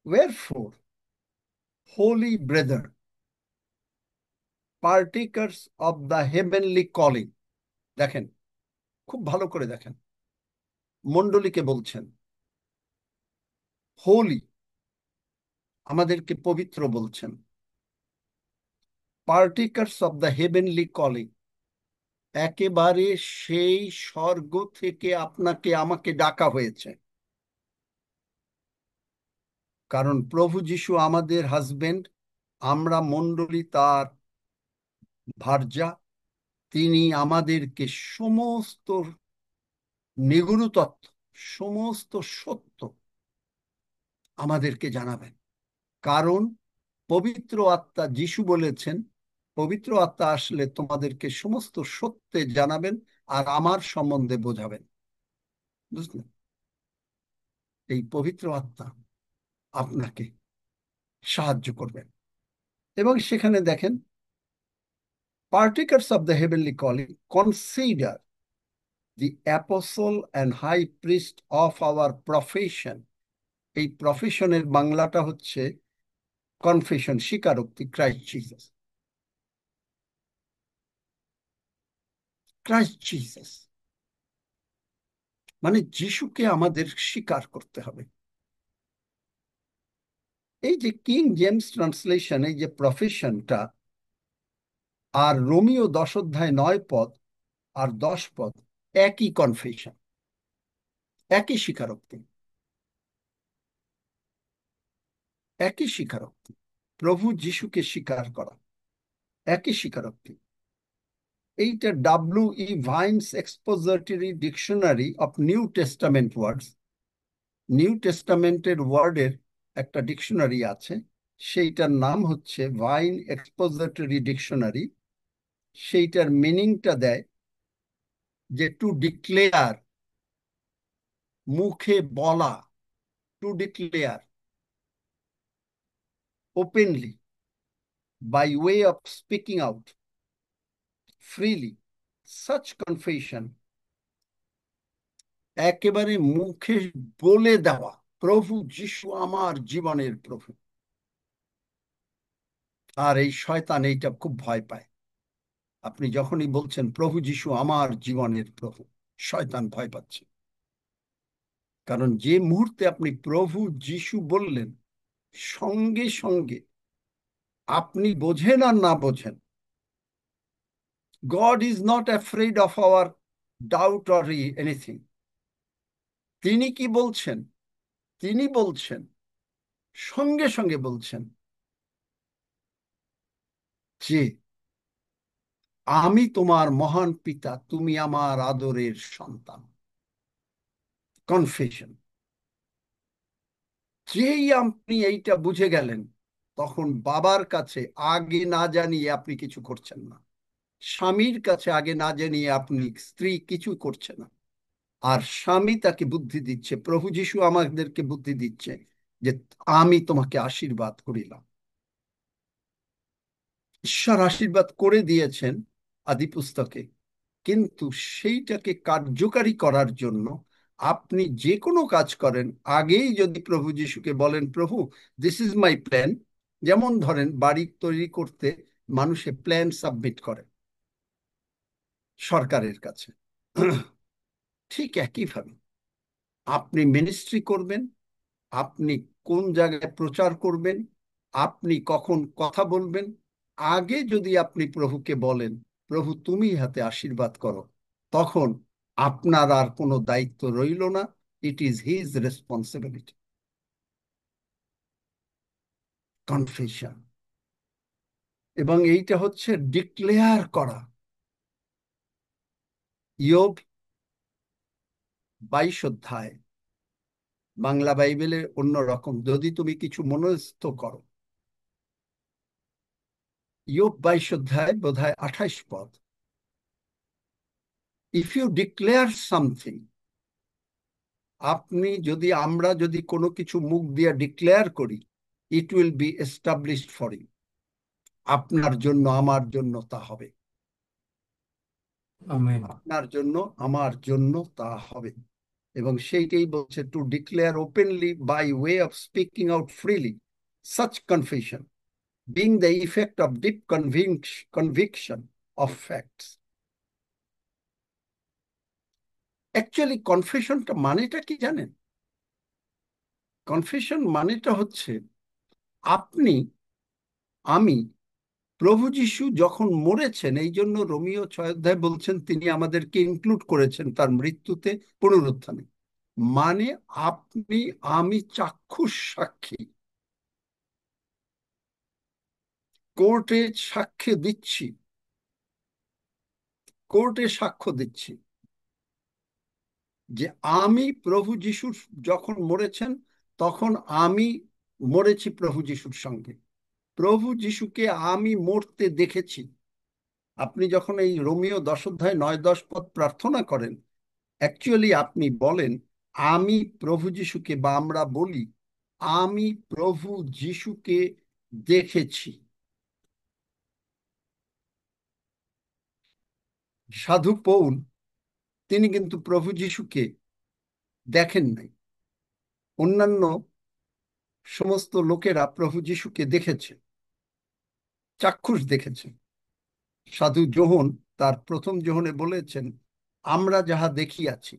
[SPEAKER 1] Wherefore, holy brethren, partakers of the heavenly calling, দেখেন, খুব ভালো করে দেখেন, মণ্ডলীকে বলছেন হোলি, আমাদেরকে পবিত্র বলছেন। পার্টিকার্স অব দ্য হেভেনলি কলিং, একেবারে সেই স্বর্গ থেকে আপনাকে আমাকে ডাকা হয়েছে। কারণ প্রভু যিশু আমাদের হাজবেন্ড, আমরা মণ্ডলী তার ভার্যা। তিনি আমাদেরকে সমস্ত নিগূঢ় তত্ত্ব, সমস্ত সত্য আমাদেরকে জানাবেন। কারণ পবিত্র আত্মা, যিশু বলেছেন, পবিত্র আত্মা আসলে তোমাদেরকে সমস্ত সত্যে জানাবেন আর আমার সম্বন্ধে বোঝাবেন। বুঝলেন? এই পবিত্র আত্মা আপনাকে সাহায্য করবেন। এবং সেখানে দেখেন, partakers of the heavenly calling, consider the apostle and high priest of our profession. এই প্রফেশনের বাংলাটা হচ্ছে কনফেশন, স্বীকারোক্তি, ক্রাইস্ট জিসাস। ক্রাইস্ট জিসাস মানে যিশুকে আমাদের স্বীকার করতে হবে। এই যে কিং জেমস ট্রান্সলেশন, এই যে প্রফেশনটা, আর রোমিও 10 অধ্যায় 9 পদ আর 10 পদ একই কনফেশন, একই স্বীকারোক্তি, একই স্বীকারোক্তি। প্রভু যিশুকে স্বীকার করা, একই স্বীকারোক্তি। এইটা W.E. Vine's expository dictionary of New Testament words, New টেস্টামেন্টের ওয়ার্ডের একটা ডিকশনারি আছে, সেইটার নাম হচ্ছে ভাইন এক্সপোজিটরি ডিকশনারি। সেইটার মিনিংটা দেয় যে টু ডিক্লেয়ার, মুখে বলা, two declare openly, by way of speaking out freely such confession, একেবারে মুখে বলে দেওয়া প্রভু যিশু আমার জীবনের প্রভু। আর এই শয়তান এইটা খুব ভয় পায়। আপনি যখনই বলছেন প্রভু যিশু আমার জীবনের প্রভু, শয়তান ভয় পাচ্ছে। কারণ যে মুহূর্তে আপনি প্রভু যিশু বললেন, সঙ্গে সঙ্গে আপনি বোঝেন আর না বোঝেন, God is not afraid of our doubt or anything. তিনি কি বলছেন? তিনি বলছেন, সঙ্গে সঙ্গে বলছেন যে আমি তোমার মহান পিতা, তুমি আমার আদরের সন্তান। কনফেশন। যেই আপনি এইটা বুঝে গেলেন, তখন বাবার কাছে আগে না জানিয়ে আপনি কিছু করছেন না, স্বামীর কাছে আগে না জানিয়ে আপনি স্ত্রী কিছু করছে না। আর স্বামী তাকে বুদ্ধি দিচ্ছে, প্রভু যিশু আমাদেরকে বুদ্ধি দিচ্ছে যে আমি তোমাকে আশীর্বাদ করিলাম। ঈশ্বর আশীর্বাদ করে দিয়েছেন আদি পুস্তকে, কিন্তু সেইটাকে কার্যকারী করার জন্য আপনি যে কোনো কাজ করেন, আগেই যদি প্রভু যিশুকে বলেন, প্রভু দিস ইজ মাই প্ল্যান। যেমন ধরেন, বাড়ি তৈরি করতে মানুষে প্ল্যান সাবমিট করে সরকারের কাছে, ঠিক একইভাবে আপনি মিনিস্ট্রি করবেন, আপনি কোন জায়গায় প্রচার করবেন, আপনি কখন কথা বলবেন, আগে যদি আপনি প্রভুকে বলেন প্রভু তুমি হাতে আশীর্বাদ করো, তখন আপনার আর কোনো দায়িত্ব রইল না। It is his responsibility. Confession. এবং এইটা হচ্ছে ডিক্লেয়ার করা। ইয়োব 22 অধ্যায়, বাংলা বাইবেলে অন্যরকম, যদি তুমি কিছু মনস্থ করো। ইয়োব 22 অধ্যায় বোধহয় 28 পদ। ইফ ইউ ডিক্লেয়ার সামথিং, আমরা যদি কোনো কিছু মুখ দিয়ে ডিক্লেয়ার করি, it will be established for you, আপনার জন্য আমার জন্য তা হবে।
[SPEAKER 3] আমেন।
[SPEAKER 1] আপনার জন্য আমার জন্য তা হবে। এবং সেইটাই বলছে, to declare openly by way of speaking out freely such confession being the effect of deep conviction of facts. Actually কনফেশনটা মানেটা কি জানেন? কনফেশন মানেটা হচ্ছে আপনি, আমি, প্রভু যিশু যখন মরেছেন, এই জন্য রোমিও 6 অধ্যায় বলছেন তিনি আমাদেরকে ইনক্লুড করেছেন তার মৃত্যুতে, পুনরুত্থানে। মানে আপনি আমি চাক্ষুষ সাক্ষী, কোর্টে সাক্ষ্য দিচ্ছি, কোর্টে সাক্ষ্য দিচ্ছি যে আমি প্রভু যিশুর যখন মরেছেন তখন আমি মরেছি প্রভু যিশুর সঙ্গে, প্রভু যিশুকে আমি মরতে দেখেছি। আপনি যখন এই রোমিও 10 অধ্যায় 9-10 পদ প্রার্থনা করেন, অ্যাকচুয়ালি আপনি বলেন আমি প্রভু যিশুকে, বা আমরা বলি আমি প্রভু যিশুকে দেখেছি। সাধু পৌল তিনি কিন্তু প্রভু যিশুকে দেখেন নাই, অন্যান্য সমস্ত লোকেরা প্রভু যিশুকে দেখেছে, চাক্ষুষ দেখেছে। সাধু যোহন তার প্রথম যোহনে বলেছেন আমরা যাহা দেখিয়াছি,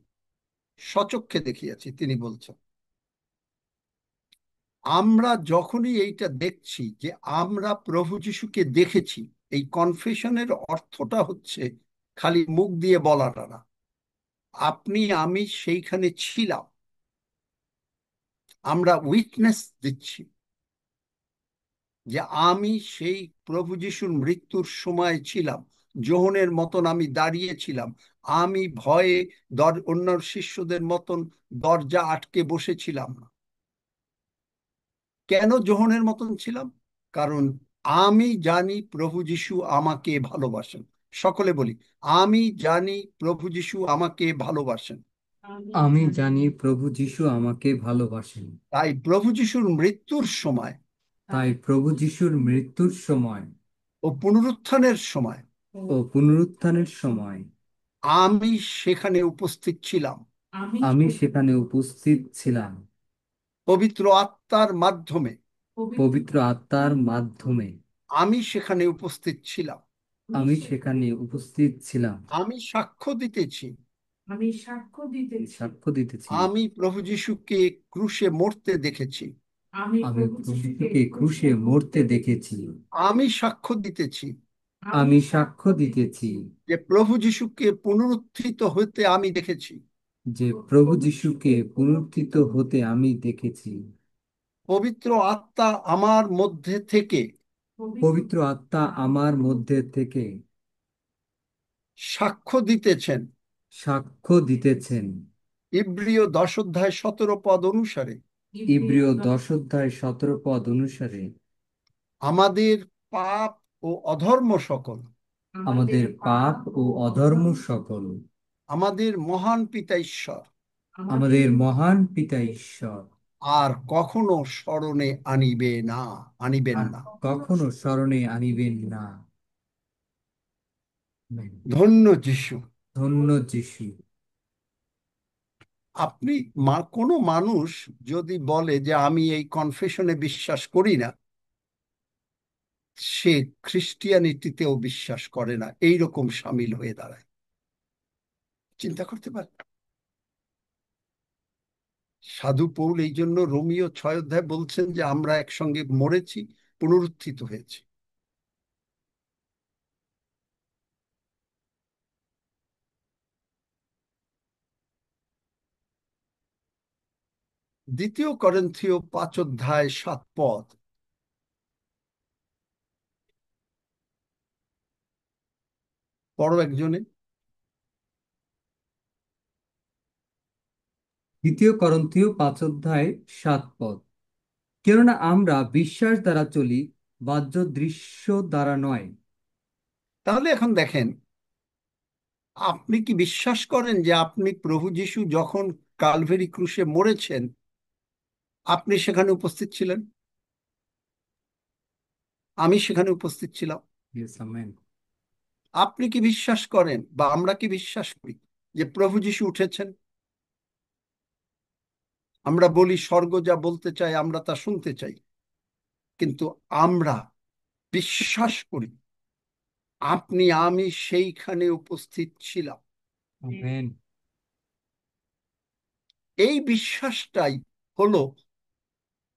[SPEAKER 1] স্বচক্ষে দেখিয়াছি, তিনি বলছেন। আমরা যখনই এইটা দেখছি যে আমরা প্রভু যিশুকে দেখেছি, এই কনফেশনের অর্থটা হচ্ছে খালি মুখ দিয়ে বলাটা না, আপনি আমি সেইখানে ছিলাম, আমরা উইটনেস দিচ্ছি যে আমি সেই প্রভু যিশুর মৃত্যুর সময় ছিলাম, যোহনের মতন আমি দাঁড়িয়েছিলাম, আমি ভয়ে অন্য শিষ্যদের মতন দরজা আটকে বসেছিলাম না। কেন যোহনের মতন ছিলাম? কারণ আমি জানি প্রভু যিশু আমাকে ভালোবাসেন। সকলে বলি, আমি জানি প্রভু যিশু আমাকে ভালোবাসেন।
[SPEAKER 3] আমি জানি প্রভু যিশু আমাকে ভালোবাসেন।
[SPEAKER 1] তাই প্রভু যিশুর মৃত্যুর সময়,
[SPEAKER 3] তাই প্রভু যিশুর মৃত্যুর সময়
[SPEAKER 1] ও পুনরুত্থানের সময়
[SPEAKER 3] ও পুনরুত্থানের সময়
[SPEAKER 1] আমি সেখানে উপস্থিত ছিলাম।
[SPEAKER 3] আমি সেখানে উপস্থিত ছিলাম।
[SPEAKER 1] পবিত্র আত্মার মাধ্যমে
[SPEAKER 3] পবিত্র আত্মার মাধ্যমে
[SPEAKER 1] আমি সেখানে উপস্থিত ছিলাম।
[SPEAKER 3] আমি সেখানে উপস্থিত ছিলাম।
[SPEAKER 1] আমি সাক্ষ্য দিতেছি,
[SPEAKER 3] সাক্ষ্য দিতেছি,
[SPEAKER 1] আমি প্রভু যিশুকে ক্রুশে মরতে দেখেছি।
[SPEAKER 3] আমি প্রভু যিশুকে ক্রুশে মরতে দেখেছি।
[SPEAKER 1] আমি সাক্ষ্য দিতেছি
[SPEAKER 3] আমি সাক্ষ্য দিতেছি
[SPEAKER 1] যে প্রভু যিশুকে পুনরুত্থিত হতে আমি দেখেছি।
[SPEAKER 3] যে প্রভু যিশুকে পুনরুত্থিত হতে আমি দেখেছি।
[SPEAKER 1] পবিত্র আত্মা আমার মধ্যে থেকে
[SPEAKER 3] পবিত্র আত্মা আমার মধ্যে থেকে
[SPEAKER 1] সাক্ষ্য দিতেছেন।
[SPEAKER 3] সাক্ষ্য দিতেছেন।
[SPEAKER 1] ইব্রিয় 10 অধ্যায় 17 পদ অনুসারে,
[SPEAKER 3] ইব্রিয় 10 অধ্যায় 17 পদ অনুসারে
[SPEAKER 1] আমাদের পাপ ও অধর্ম সকল
[SPEAKER 3] আমাদের পাপ ও অধর্ম সকল
[SPEAKER 1] আমাদের মহান পিতা ঈশ্বর
[SPEAKER 3] আমাদের মহান পিতা ঈশ্বর
[SPEAKER 1] আর কখনো স্মরণে আনিবেন
[SPEAKER 3] আর
[SPEAKER 1] না।
[SPEAKER 3] কখনো স্মরণে আনিবেন না।
[SPEAKER 1] ধন্য যিশু।
[SPEAKER 3] ধন্য যিশু।
[SPEAKER 1] আপনি কোনো মানুষ যদি বলে যে আমি এই কনফেশনে বিশ্বাস করি না, সে খ্রিস্টিয়ানিটিতেও বিশ্বাস করে না, এইরকম সামিল হয়ে দাঁড়ায়। চিন্তা করতে পারে? সাধু পৌল এই জন্য রোমিও 6 অধ্যায় বলছেন যে আমরা একসঙ্গে মরেছি, পুনরুত্থিত হয়েছি। দ্বিতীয় করিন্থীয় 5 অধ্যায় 7 পদ, বড় একজনে।
[SPEAKER 3] দ্বিতীয় করন্থীয় 5 অধ্যায় 7 পদ। কেননা আমরা বিশ্বাস দ্বারা চলি, বাহ্য দৃশ্য দ্বারা নয়।
[SPEAKER 1] তাহলে এখন দেখেন, আপনি কি বিশ্বাস করেন যে আপনি প্রভু যিশু যখন কালভেরি ক্রুশে মরেছেন আপনি সেখানে উপস্থিত ছিলেন? আমি সেখানে উপস্থিত ছিলাম।
[SPEAKER 3] Yes, amen.
[SPEAKER 1] আপনি কি বিশ্বাস করেন বা আমরা কি বিশ্বাস করি যে প্রভু যিশু উঠেছেন? আমরা বলি স্বর্গ যা বলতে চাই আমরা তা শুনতে চাই, কিন্তু আমরা বিশ্বাস করি আপনি আমি সেইখানে উপস্থিত ছিলাম।
[SPEAKER 3] আমেন।
[SPEAKER 1] এই বিশ্বাসটাই হলো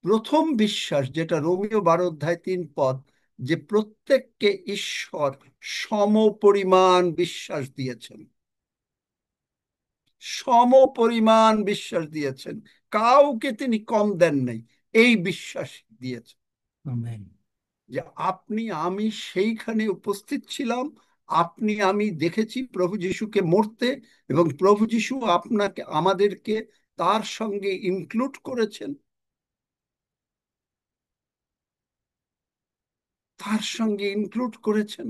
[SPEAKER 1] প্রথম বিশ্বাস, যেটা রোমীয় 12 অধ্যায় 3 পদ, যে প্রত্যেককে ঈশ্বর সমপরিমাণ বিশ্বাস দিয়েছেন। সমপরিমাণ বিশ্বাস দিয়েছেন, কাউকে তিনি কম দেন নাই। এই বিশ্বাস দিয়েছেন
[SPEAKER 3] আমেন।
[SPEAKER 1] যে আপনি আমি সেইখানে উপস্থিত ছিলাম, আপনি আমি দেখেছি প্রভু যিশুকে মরতে, এবং প্রভু যিশু আপনাকে আমাদেরকে তার সঙ্গে ইনক্লুড করেছেন, তার সঙ্গে ইনক্লুড করেছেন,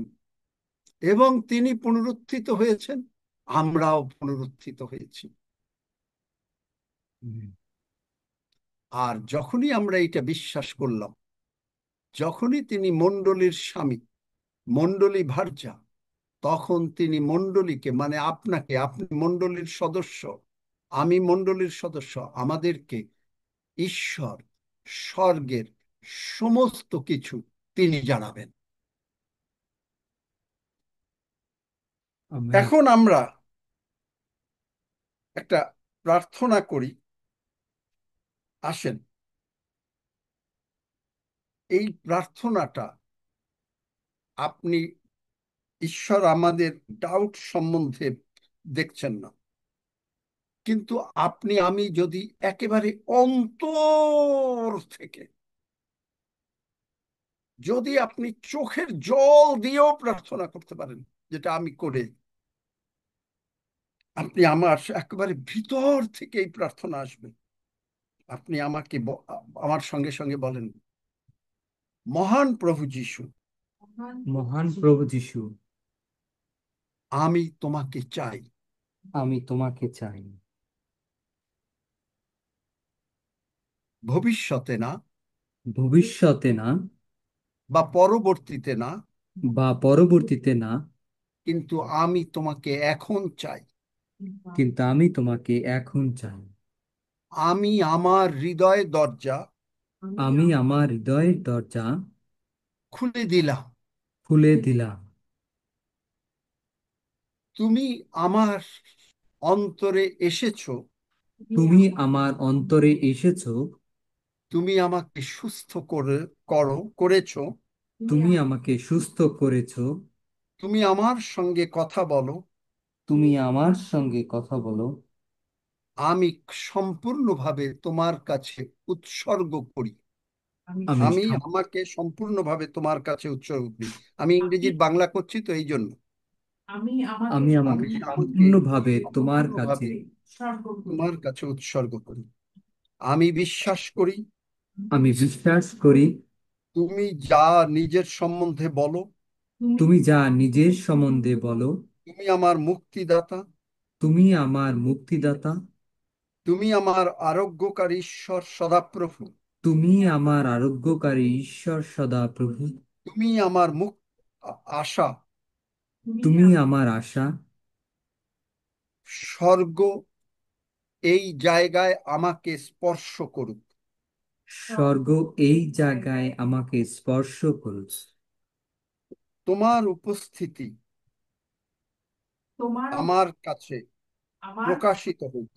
[SPEAKER 1] এবং তিনি পুনরুত্থিত হয়েছেন, আমরাও পুনরুত্থিত হয়েছি।
[SPEAKER 3] আমেন।
[SPEAKER 1] আর যখনই আমরা এটা বিশ্বাস করলাম, যখনই তিনি মণ্ডলীর স্বামী, মণ্ডলী ভার্যা, তখন তিনি মণ্ডলীকে, মানে আপনাকে, আপনি মণ্ডলীর সদস্য, আমি মণ্ডলীর সদস্য, আমাদেরকে ঈশ্বর স্বর্গের সমস্ত কিছু তিনি জানাবেন।
[SPEAKER 3] আমেন।
[SPEAKER 1] এখন আমরা একটা প্রার্থনা করি। আসেন, এই প্রার্থনাটা আপনি, ঈশ্বর আমাদের ডাউট সম্বন্ধে দেখছেন না, কিন্তু আপনি আমি যদি একেবারে অন্তর থেকে, যদি আপনি চোখের জল দিয়েও প্রার্থনা করতে পারেন, যেটা আমি করে, আপনি আমার একেবারে ভিতর থেকে এই প্রার্থনা আসবে। আপনি আমাকে আমার সঙ্গে সঙ্গে বলেন, মহান প্রভু যিশু,
[SPEAKER 3] মহান প্রভু যিশু,
[SPEAKER 1] আমি তোমাকে চাই।
[SPEAKER 3] আমি তোমাকে চাই।
[SPEAKER 1] ভবিষ্যতে না,
[SPEAKER 3] ভবিষ্যতে না,
[SPEAKER 1] বা পরবর্তীতে না,
[SPEAKER 3] বা পরবর্তীতে না,
[SPEAKER 1] কিন্তু আমি তোমাকে এখন চাই।
[SPEAKER 3] কিন্তু আমি তোমাকে এখন চাই।
[SPEAKER 1] আমি আমার হৃদয় দরজা
[SPEAKER 3] আমি আমার হৃদয়ের দরজা
[SPEAKER 1] খুলে দিলাম।
[SPEAKER 3] খুলে দিলাম।
[SPEAKER 1] তুমি আমার অন্তরে এসেছো,
[SPEAKER 3] তুমি আমার অন্তরে এসেছো।
[SPEAKER 1] তুমি আমাকে সুস্থ করেছো,
[SPEAKER 3] তুমি আমাকে সুস্থ করেছো।
[SPEAKER 1] তুমি আমার সঙ্গে কথা বলো।
[SPEAKER 3] তুমি আমার সঙ্গে কথা বলো।
[SPEAKER 1] আমি সম্পূর্ণভাবে তোমার কাছে উৎসর্গ করি।
[SPEAKER 3] আমি
[SPEAKER 1] আমি
[SPEAKER 3] সম-
[SPEAKER 1] আমাকে সম্পূর্ণভাবে তোমার কাছে উৎসর্গ করি। আমি ইংরেজির বাংলা করছি তো এই জন্য।
[SPEAKER 3] আমি
[SPEAKER 1] আমি
[SPEAKER 3] আমাকে
[SPEAKER 1] আমাকে
[SPEAKER 3] সম্পূর্ণভাবে তোমার কাছে
[SPEAKER 1] সম্পূর্ণভাবে তোমার কাছে উৎসর্গ করি। আমি বিশ্বাস করি
[SPEAKER 3] আমি বিশ্বাস করি।
[SPEAKER 1] তুমি যা নিজের সম্বন্ধে বলো,
[SPEAKER 3] তুমি যা নিজের সম্বন্ধে বলো।
[SPEAKER 1] তুমি আমার মুক্তিদাতা,
[SPEAKER 3] তুমি আমার মুক্তিদাতা।
[SPEAKER 1] তুমি আমার আরোগ্যকারী ঈশ্বর সদাপ্রভু,
[SPEAKER 3] তুমি আমার আরোগ্যকারী ঈশ্বর সদা প্রভু।
[SPEAKER 1] তুমি আমার আশা।
[SPEAKER 3] তুমি আমার আশা।
[SPEAKER 1] স্বর্গ এই জায়গায় আমাকে স্পর্শ করুক।
[SPEAKER 3] স্বর্গ এই জায়গায় আমাকে স্পর্শ করুক।
[SPEAKER 1] তোমার উপস্থিতি
[SPEAKER 4] তোমার
[SPEAKER 1] আমার কাছে
[SPEAKER 4] আমার
[SPEAKER 1] প্রকাশিত হোক।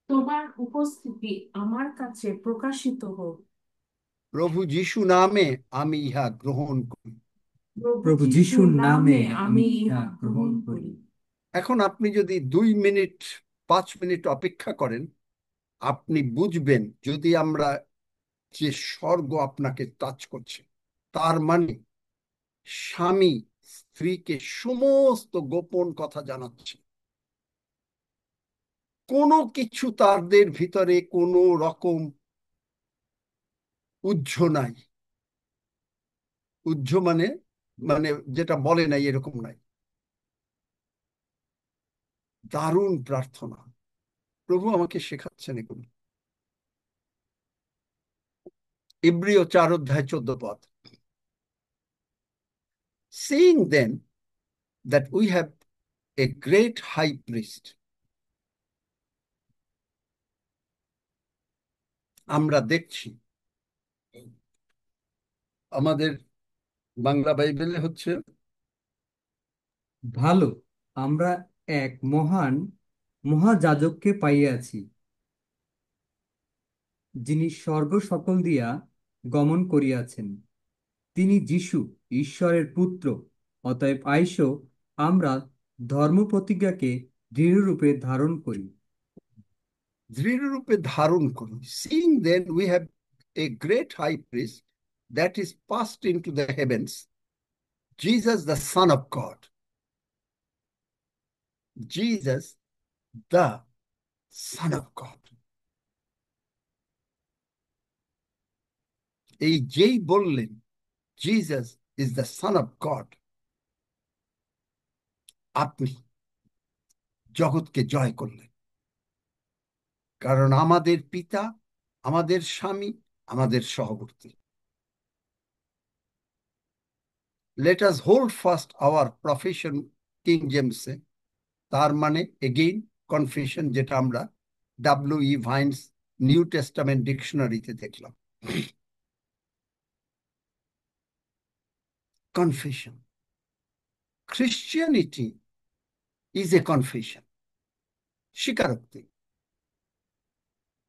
[SPEAKER 4] তোমার উপস্থিতি আমার কাছে প্রকাশিত হোক।
[SPEAKER 1] প্রভু যিশু নামে আমি ইহা গ্রহণ করি।
[SPEAKER 3] প্রভু যিশুর নামে আমি ইহা গ্রহণ করি।
[SPEAKER 1] এখন আপনি যদি 2 মিনিট 5 মিনিট অপেক্ষা করেন, আপনি বুঝবেন, যদি আমরা, যে স্বর্গ আপনাকে টাচ করছে, তার মানে স্বামী স্ত্রীকে সমস্ত গোপন কথা জানাচ্ছে। কোনো কিছু তাদের ভিতরে কোনো রকম উহ্য নাই। উহ্য মানে, মানে যেটা বলে নাই এরকম নাই। দারুণ প্রার্থনা প্রভু আমাকে শেখাচ্ছেন এগুলো। ইব্রিয় 4 অধ্যায় 14 পদ। Seeing then that we have a great high priest, আমরা দেখছি আমাদের বাংলা বাইবেলে হচ্ছে
[SPEAKER 3] ভালো, আমরা এক মহান মহাযাজককে পাইয়াছি, যিনি স্বর্গ সকল দিয়া গমন করিয়াছেন। তিনি যীশু, ঈশ্বরের পুত্র। অতএব আইসো আমরা ধর্মপ্রতিজ্ঞাকে দৃঢ়রূপে ধারণ করি।
[SPEAKER 1] দৃঢ়রূপে ধারণ করি। Seeing then we have a great high priest that is passed into the heavens, Jesus the Son of God. Jesus the Son of God. এই যেই বললেন Jesus is the Son of God, আপনি জগৎকে জয় করলেন। কারণ আমাদের পিতা, আমাদের স্বামী, আমাদের সহবর্তী। Let us hold fast our profession, King জেমসে, তার মানে এগেইন কনফেশন, যেটা আমরা W.E. ভাইন্স নিউ টেস্টামেন্ট ডিকশনারিতে দেখলাম। Confession, Christianity is a confession, স্বীকারোক্তি।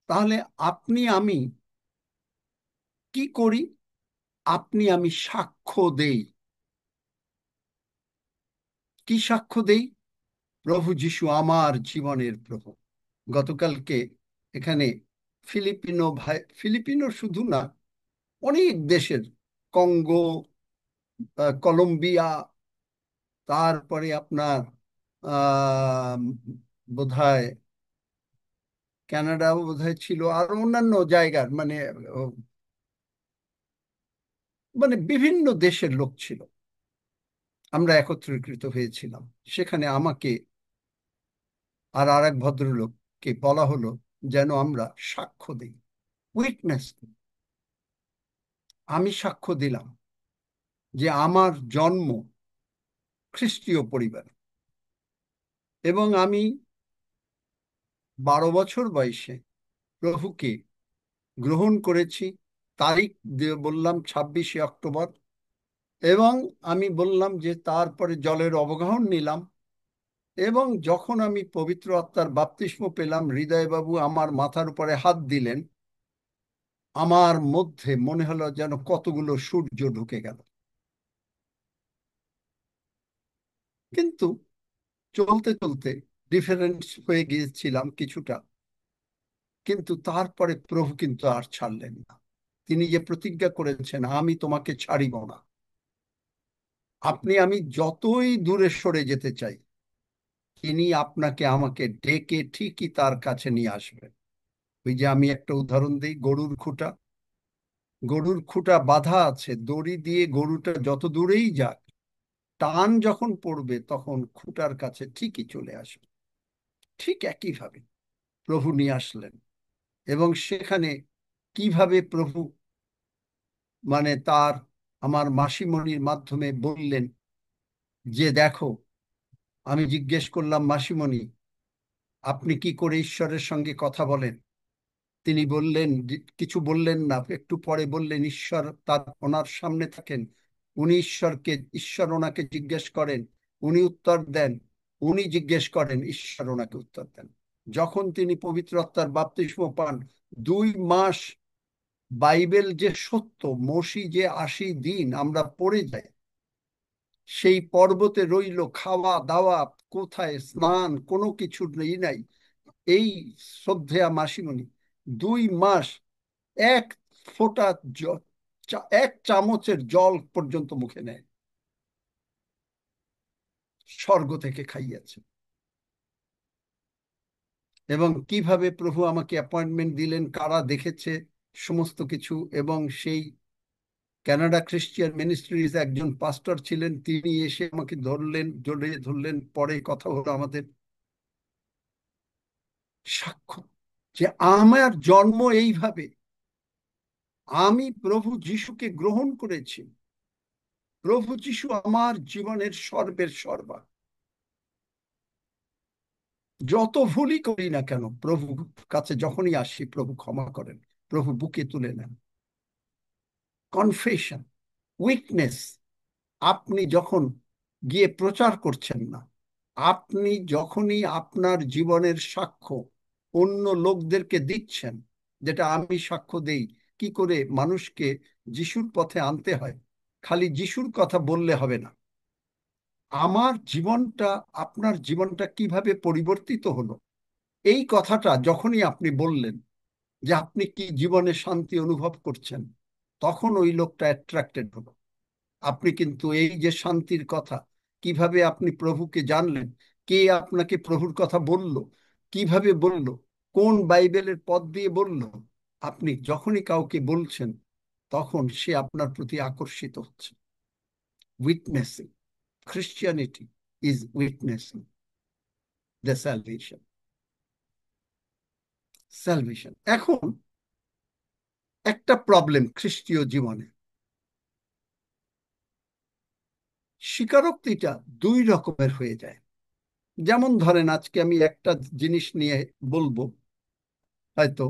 [SPEAKER 1] তাহলে আপনি আমি কি করি? আপনি আমি সাক্ষ্য দেই। কি সাক্ষ্য দেই? প্রভু যিশু আমার জীবনের প্রভু। গতকালকে এখানে ফিলিপিনো শুধু না, অনেক দেশের, কঙ্গো, কলম্বিয়া, তারপরে আপনার বোধহয় কানাডাও বোধহয় ছিল, আর অন্যান্য জায়গার মানে মানে বিভিন্ন দেশের লোক ছিল। আমরা একত্রীকৃত হয়েছিলাম। সেখানে আমাকে আর এক ভদ্রলোককে বলা হলো যেন আমরা সাক্ষ্য দিই, উইটনেস। আমি সাক্ষ্য দিলাম যে আমার জন্ম খ্রিস্টীয় পরিবারে, এবং আমি 12 বছর বয়সে প্রভুকে গ্রহণ করেছি। তারিখ বললাম 26শে অক্টোবর, এবং আমি বললাম যে তারপরে জলের অবগাহন নিলাম, এবং যখন আমি পবিত্র আত্মার বাপ্তিস্ম পেলাম, হৃদয়বাবু আমার মাথার উপরে হাত দিলেন, আমার মধ্যে মনে হলো যেন কতগুলো সূর্য ঢুকে গেল। কিন্তু চলতে চলতে ডিফারেন্স হয়ে গিয়েছিলাম কিছুটা, কিন্তু তারপরে প্রভু কিন্তু আর ছাড়লেন না। তিনি যে প্রতিজ্ঞা করেছেন, আমি তোমাকে ছাড়িব না। আপনি আমি যতই দূরে সরে যেতে চাই, তিনি আপনাকে আমাকে ডেকে ঠিকই তার কাছে নিয়ে আসবেন। ওই যে আমি একটা উদাহরণ দিই, গরুর খুঁটা বাঁধা আছে, দড়ি দিয়ে গরুটা যত দূরেই যাক, টান যখন পড়বে তখন খুঁটার কাছে ঠিকই চলে আসবে। ঠিক একইভাবে প্রভু নিয়ে আসলেন, এবং সেখানে কিভাবে প্রভু মানে তার আমার মাসিমণির মাধ্যমে বললেন যে দেখো, আমি জিজ্ঞেস করলাম, মাসিমণি আপনি কি করে ঈশ্বরের সঙ্গে কথা বলেন? তিনি বললেন, কিছু বললেন না। একটু পরে বললেন, ঈশ্বর তার ওনার সামনে থাকেন, উনি ঈশ্বর ওনাকে জিজ্ঞেস করেন, উনি উত্তর দেন, উনি জিজ্ঞেস করেন, ঈশ্বর ওনাকে উত্তর দেন। যখন তিনি পবিত্র আত্মার বাপ্তিস্ম পান, 2 মাস বাইবেল যে সত্য, মসি যে 80 দিন আমরা পড়ে যাই, সেই পর্বতে রইল, খাওয়া দাওয়া কোথায়, স্নান কোনো কিছু নাই। এই শ্রদ্ধেয়া মাসিমণি 2 মাস এক ফোঁটা এক চামচের জল পর্যন্ত মুখে নেয়, স্বর্গ থেকে খাইয়াছে। এবং কিভাবে প্রভু আমাকে অ্যাপয়েন্টমেন্ট দিলেন, কারা দেখেছে সমস্ত কিছু। এবং সেই কানাডা খ্রিস্টিয়ান মিনিস্ট্রিজ একজন পাস্টর ছিলেন, তিনি এসে আমাকে জড়িয়ে ধরলেন, পরে কথা হলো আমাদের। সাক্ষ্য যে আমার জন্ম এইভাবে, আমি প্রভু যিশুকে গ্রহণ করেছি, প্রভু যিশু আমার জীবনের সর্বের সর্বা। যত ভুলই করি না কেন, প্রভু কাছে যখনই আসি প্রভু ক্ষমা করেন, প্রভু বুকে তুলে নেন। Confession, weakness. আপনি যখন গিয়ে প্রচার করছেন না, আপনি যখনই আপনার জীবনের সাক্ষ্য অন্য লোকদেরকে দিচ্ছেন, যেটা আমি সাক্ষ্য দেই কি করে মানুষকে যিশুর পথে আনতে হয়, খালি যিশুর কথা বললে হবে না, আমার জীবনটা আপনার জীবনটা কিভাবে পরিবর্তিত হলো, এই কথাটা যখনই আপনি বললেন যে আপনি কি জীবনে শান্তি অনুভব করছেন, তখন ওই লোকটা অ্যাট্রাক্টেড হলো। আপনি কিন্তু এই যে শান্তির কথা, কিভাবে আপনি প্রভুকে জানলেন, কে আপনাকে প্রভুর কথা বলল, কিভাবে বলল, কোন বাইবেলের পদ দিয়ে বলল, আপনি যখনই কাউকে বলছেন তখন সে আপনার প্রতি আকর্ষিত হচ্ছে। Witnessing, Christianity is witnessing the salvation. Salvation. এখন একটা প্রবলেম খ্রিস্টীয় জীবনে, স্বীকারোক্তিটা দুই রকমের হয়ে যায়। যেমন ধরেন আজকে আমি একটা জিনিস নিয়ে বলবো, হয়তো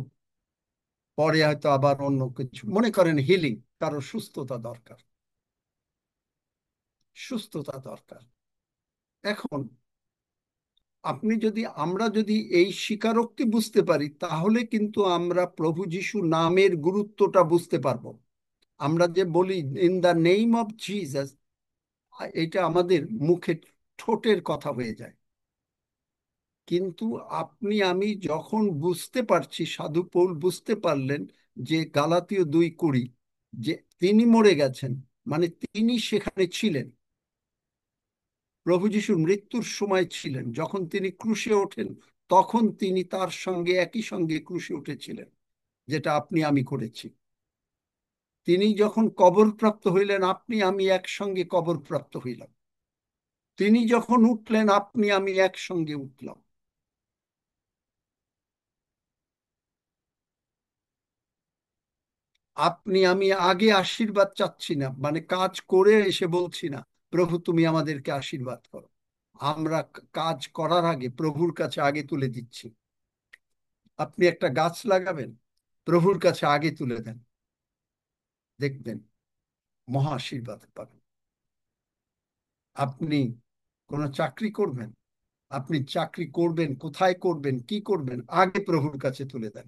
[SPEAKER 1] পরে হয়তো আবার অন্য কিছু, মনে করেন হিলিং, কারো সুস্থতা দরকার, সুস্থতা দরকার। এখন আমরা যদি এই স্বীকারোক্তি বুঝতে পারি, তাহলে কিন্তু আমরা প্রভু যিশু নামের গুরুত্বটা বুঝতে পারবো। আমরা যে বলি in the name of Jesus, এটা আমাদের মুখে ঠোঁটের কথা হয়ে যায়, কিন্তু আপনি আমি যখন বুঝতে পারছি, সাধু পৌল বুঝতে পারলেন যে গালাতীয় 2:20, যে তিনি মরে গেছেন, মানে তিনি সেখানে ছিলেন, প্রভু যিশুর মৃত্যুর সময় ছিলেন, যখন তিনি ক্রুশে ওঠেন তখন তিনি তার সঙ্গে একই সঙ্গে ক্রুশে উঠেছিলেন, যেটা আপনি আমি করেছি। তিনি যখন কবরপ্রাপ্ত হইলেন, আপনি আমি একসঙ্গে কবরপ্রাপ্ত হইলাম। তিনি যখন উঠলেন, আপনি আমি একসঙ্গে উঠলাম। আপনি আমি আগে আশীর্বাদ চাচ্ছি না, মানে কাজ করে এসে বলছি না প্রভু তুমি আমাদেরকে আশীর্বাদ করো, আমরা কাজ করার আগে প্রভুর কাছে আগে তুলে দিচ্ছি। আপনি একটা গাছ লাগাবেন, প্রভুর কাছে আগে তুলে দেন, দেখবেন মহা আশীর্বাদ পাবেন। আপনি কোনো চাকরি করবেন, আপনি চাকরি করবেন, কোথায় করবেন, কি করবেন, আগে প্রভুর কাছে তুলে দেন,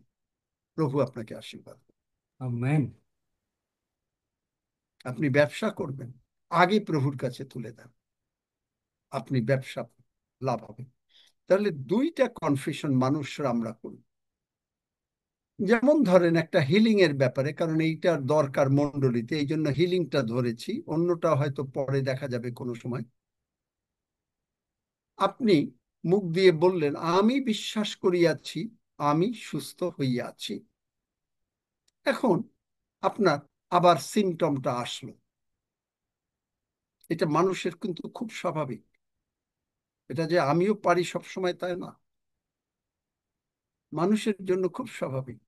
[SPEAKER 1] প্রভু আপনাকে আশীর্বাদ করবেন।
[SPEAKER 3] আমেন।
[SPEAKER 1] আপনি ব্যবসা করবেন, আগে প্রভুর কাছে তুলে দেন, আপনি ব্যবসা লাভ হবে। তাহলে দুইটা কনফেশন মানুষরা আমরা করি। যেমন ধরেন একটা হিলিং এর ব্যাপারে, কারণ এইটার দরকার মণ্ডলীতে, এই জন্য হিলিংটা ধরেছি, অন্যটা হয়তো পরে দেখা যাবে কোনো সময়। আপনি মুখ দিয়ে বললেন আমি বিশ্বাস করিয়াছি, আমি সুস্থ হইয়াছি। এখন আপনার আবার সিমটমটা আসলো, এটা মানুষের কিন্তু খুব স্বাভাবিক, এটা যে আমিও পারি সবসময় তাই না, মানুষের জন্য খুব স্বাভাবিক।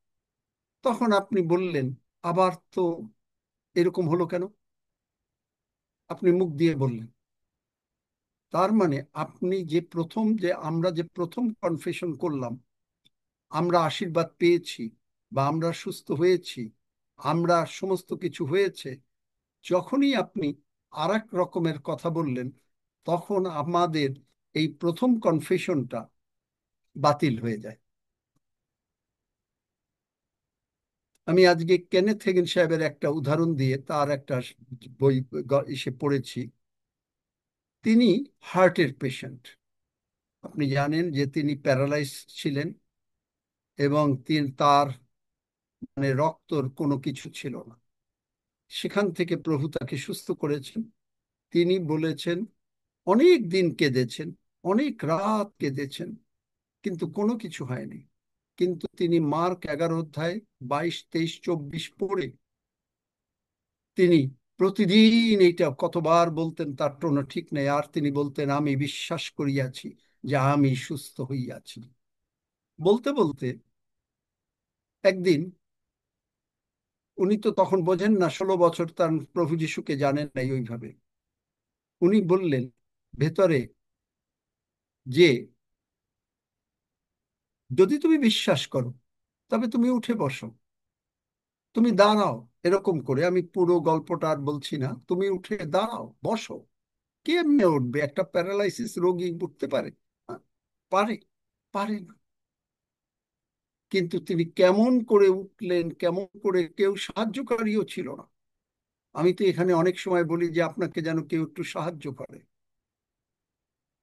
[SPEAKER 1] তখন আপনি বললেন আবার তো এরকম হলো কেন, আপনি মুখ দিয়ে বললেন, তার মানে আপনি আমরা যে প্রথম কনফেশন করলাম, আমরা আশীর্বাদ পেয়েছি বা আমরা সুস্থ হয়েছি, আমরা সমস্ত কিছু হয়েছে, যখনই আপনি আর এক রকমের কথা বললেন, তখন আমাদের এই প্রথম কনফেশনটা বাতিল হয়ে যায়। আমি আজকে কেনেথ হেগিন সাহেবের একটা উদাহরণ দিয়ে তার একটা বই এসে পড়েছি। তিনি হার্টের পেশেন্ট, আপনি জানেন যে তিনি প্যারালাইজ ছিলেন এবং তার মানে রক্তর কোনো কিছু ছিল না, সেখান থেকে প্রভু তাকে সুস্থ করেছেন। তিনি বলেছেন অনেক দিন কেঁদেছেন, অনেক রাত কেঁদেছেন, কিন্তু কোনো কিছু হয়নি। কিন্তু তিনি মার্ক 11 অধ্যায় 22, 23, 24 পড়ে তিনি প্রতিদিন এইটা কতবার বলতেন তার কোনো ঠিক নেই, আর তিনি বলতেন আমি বিশ্বাস করিয়াছি যে আমি সুস্থ হইয়াছি। বলতে বলতে একদিন, উনি তো তখন বোঝেন না, 16 বছর তার প্রভু যিশুকে জানেন নাই ওইভাবে, উনি বললেন ভেতরে যে যদি তুমি বিশ্বাস করো তবে তুমি উঠে বসো, তুমি দাঁড়াও, এরকম করে, আমি পুরো গল্পটা আর বলছি না, তুমি উঠে দাঁড়াও, বসো। কেমনে উঠবে? একটা প্যারালাইসিস রোগী উঠতে পারে? আহ, পারে? পারে না। কিন্তু তিনি কেমন করে উঠলেন, কেমন করে, কেউ সাহায্যকারীও ছিল না। আমি তো এখানে অনেক সময় বলি যে আপনাকে যেন কেউ একটু সাহায্য করে,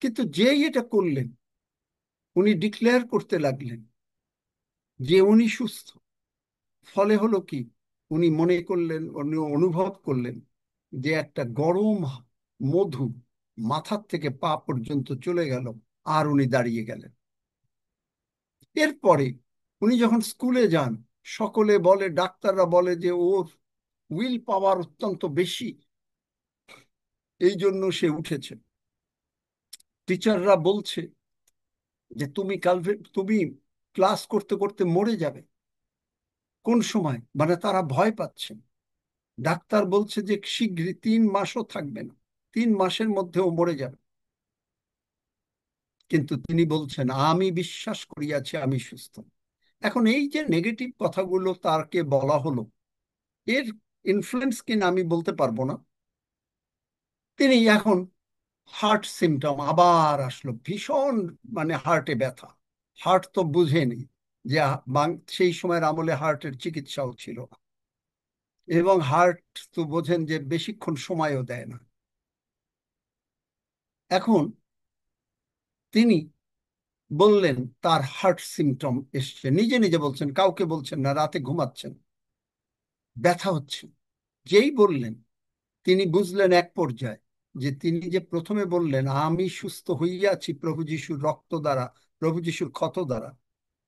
[SPEAKER 1] কিন্তু যেই এটা করলেন উনি ডিক্লেয়ার করতে লাগলেন যে উনি সুস্থ। ফলে হলো কি, উনি মনে করলেন, উনি অনুভব করলেন যে একটা গরম মধু মাথার থেকে পা পর্যন্ত চলে গেল, আর উনি দাঁড়িয়ে গেলেন। এরপরে উনি যখন স্কুলে যান, সকলে বলে, ডাক্তাররা বলে যে ওর উইল পাওয়ার অত্যন্ত বেশি, এই জন্য সে উঠেছে। টিচাররা বলছে যে তুমি ক্লাস করতে করতে মরে যাবে। কোন সময়? মানে তারা ভয় পাচ্ছে। ডাক্তার বলছে যে শীঘ্রই 3 মাসও থাকবে না, 3 মাসের মধ্যেও মরে যাবে। কিন্তু তিনি বলছেন আমি বিশ্বাস করিয়াছি আমি সুস্থ। এখন এই যে নেগেটিভ কথাগুলো তাকে বলা হলো, এর ইনফ্লুয়েন্স কিনা আমি বলতে পারবো না। তিনি এখন হার্ট সিমটম আবার আসলো, ভীষণ, মানে হার্টে ব্যথা। হার্ট তো বুঝেনি যে সেই সময়ের আমলে হার্টের চিকিৎসাও ছিল না, এবং হার্ট তো বোঝেন যে বেশিক্ষণ সময়ও দেয় না। এখন তিনি বললেন তার হার্ট সিমটম এসছে, নিজে নিজে বলছেন, কাউকে বলছেন না, রাতে ঘুমাচ্ছেন, ব্যথা হচ্ছে। যেই বললেন, তিনি বুঝলেন এক পর্যায়ে যে তিনি যে প্রথমে বললেন আমি সুস্থ হইয়াছি প্রভু যিশুর রক্ত দ্বারা, প্রভু যিশুর ক্ষত দ্বারা,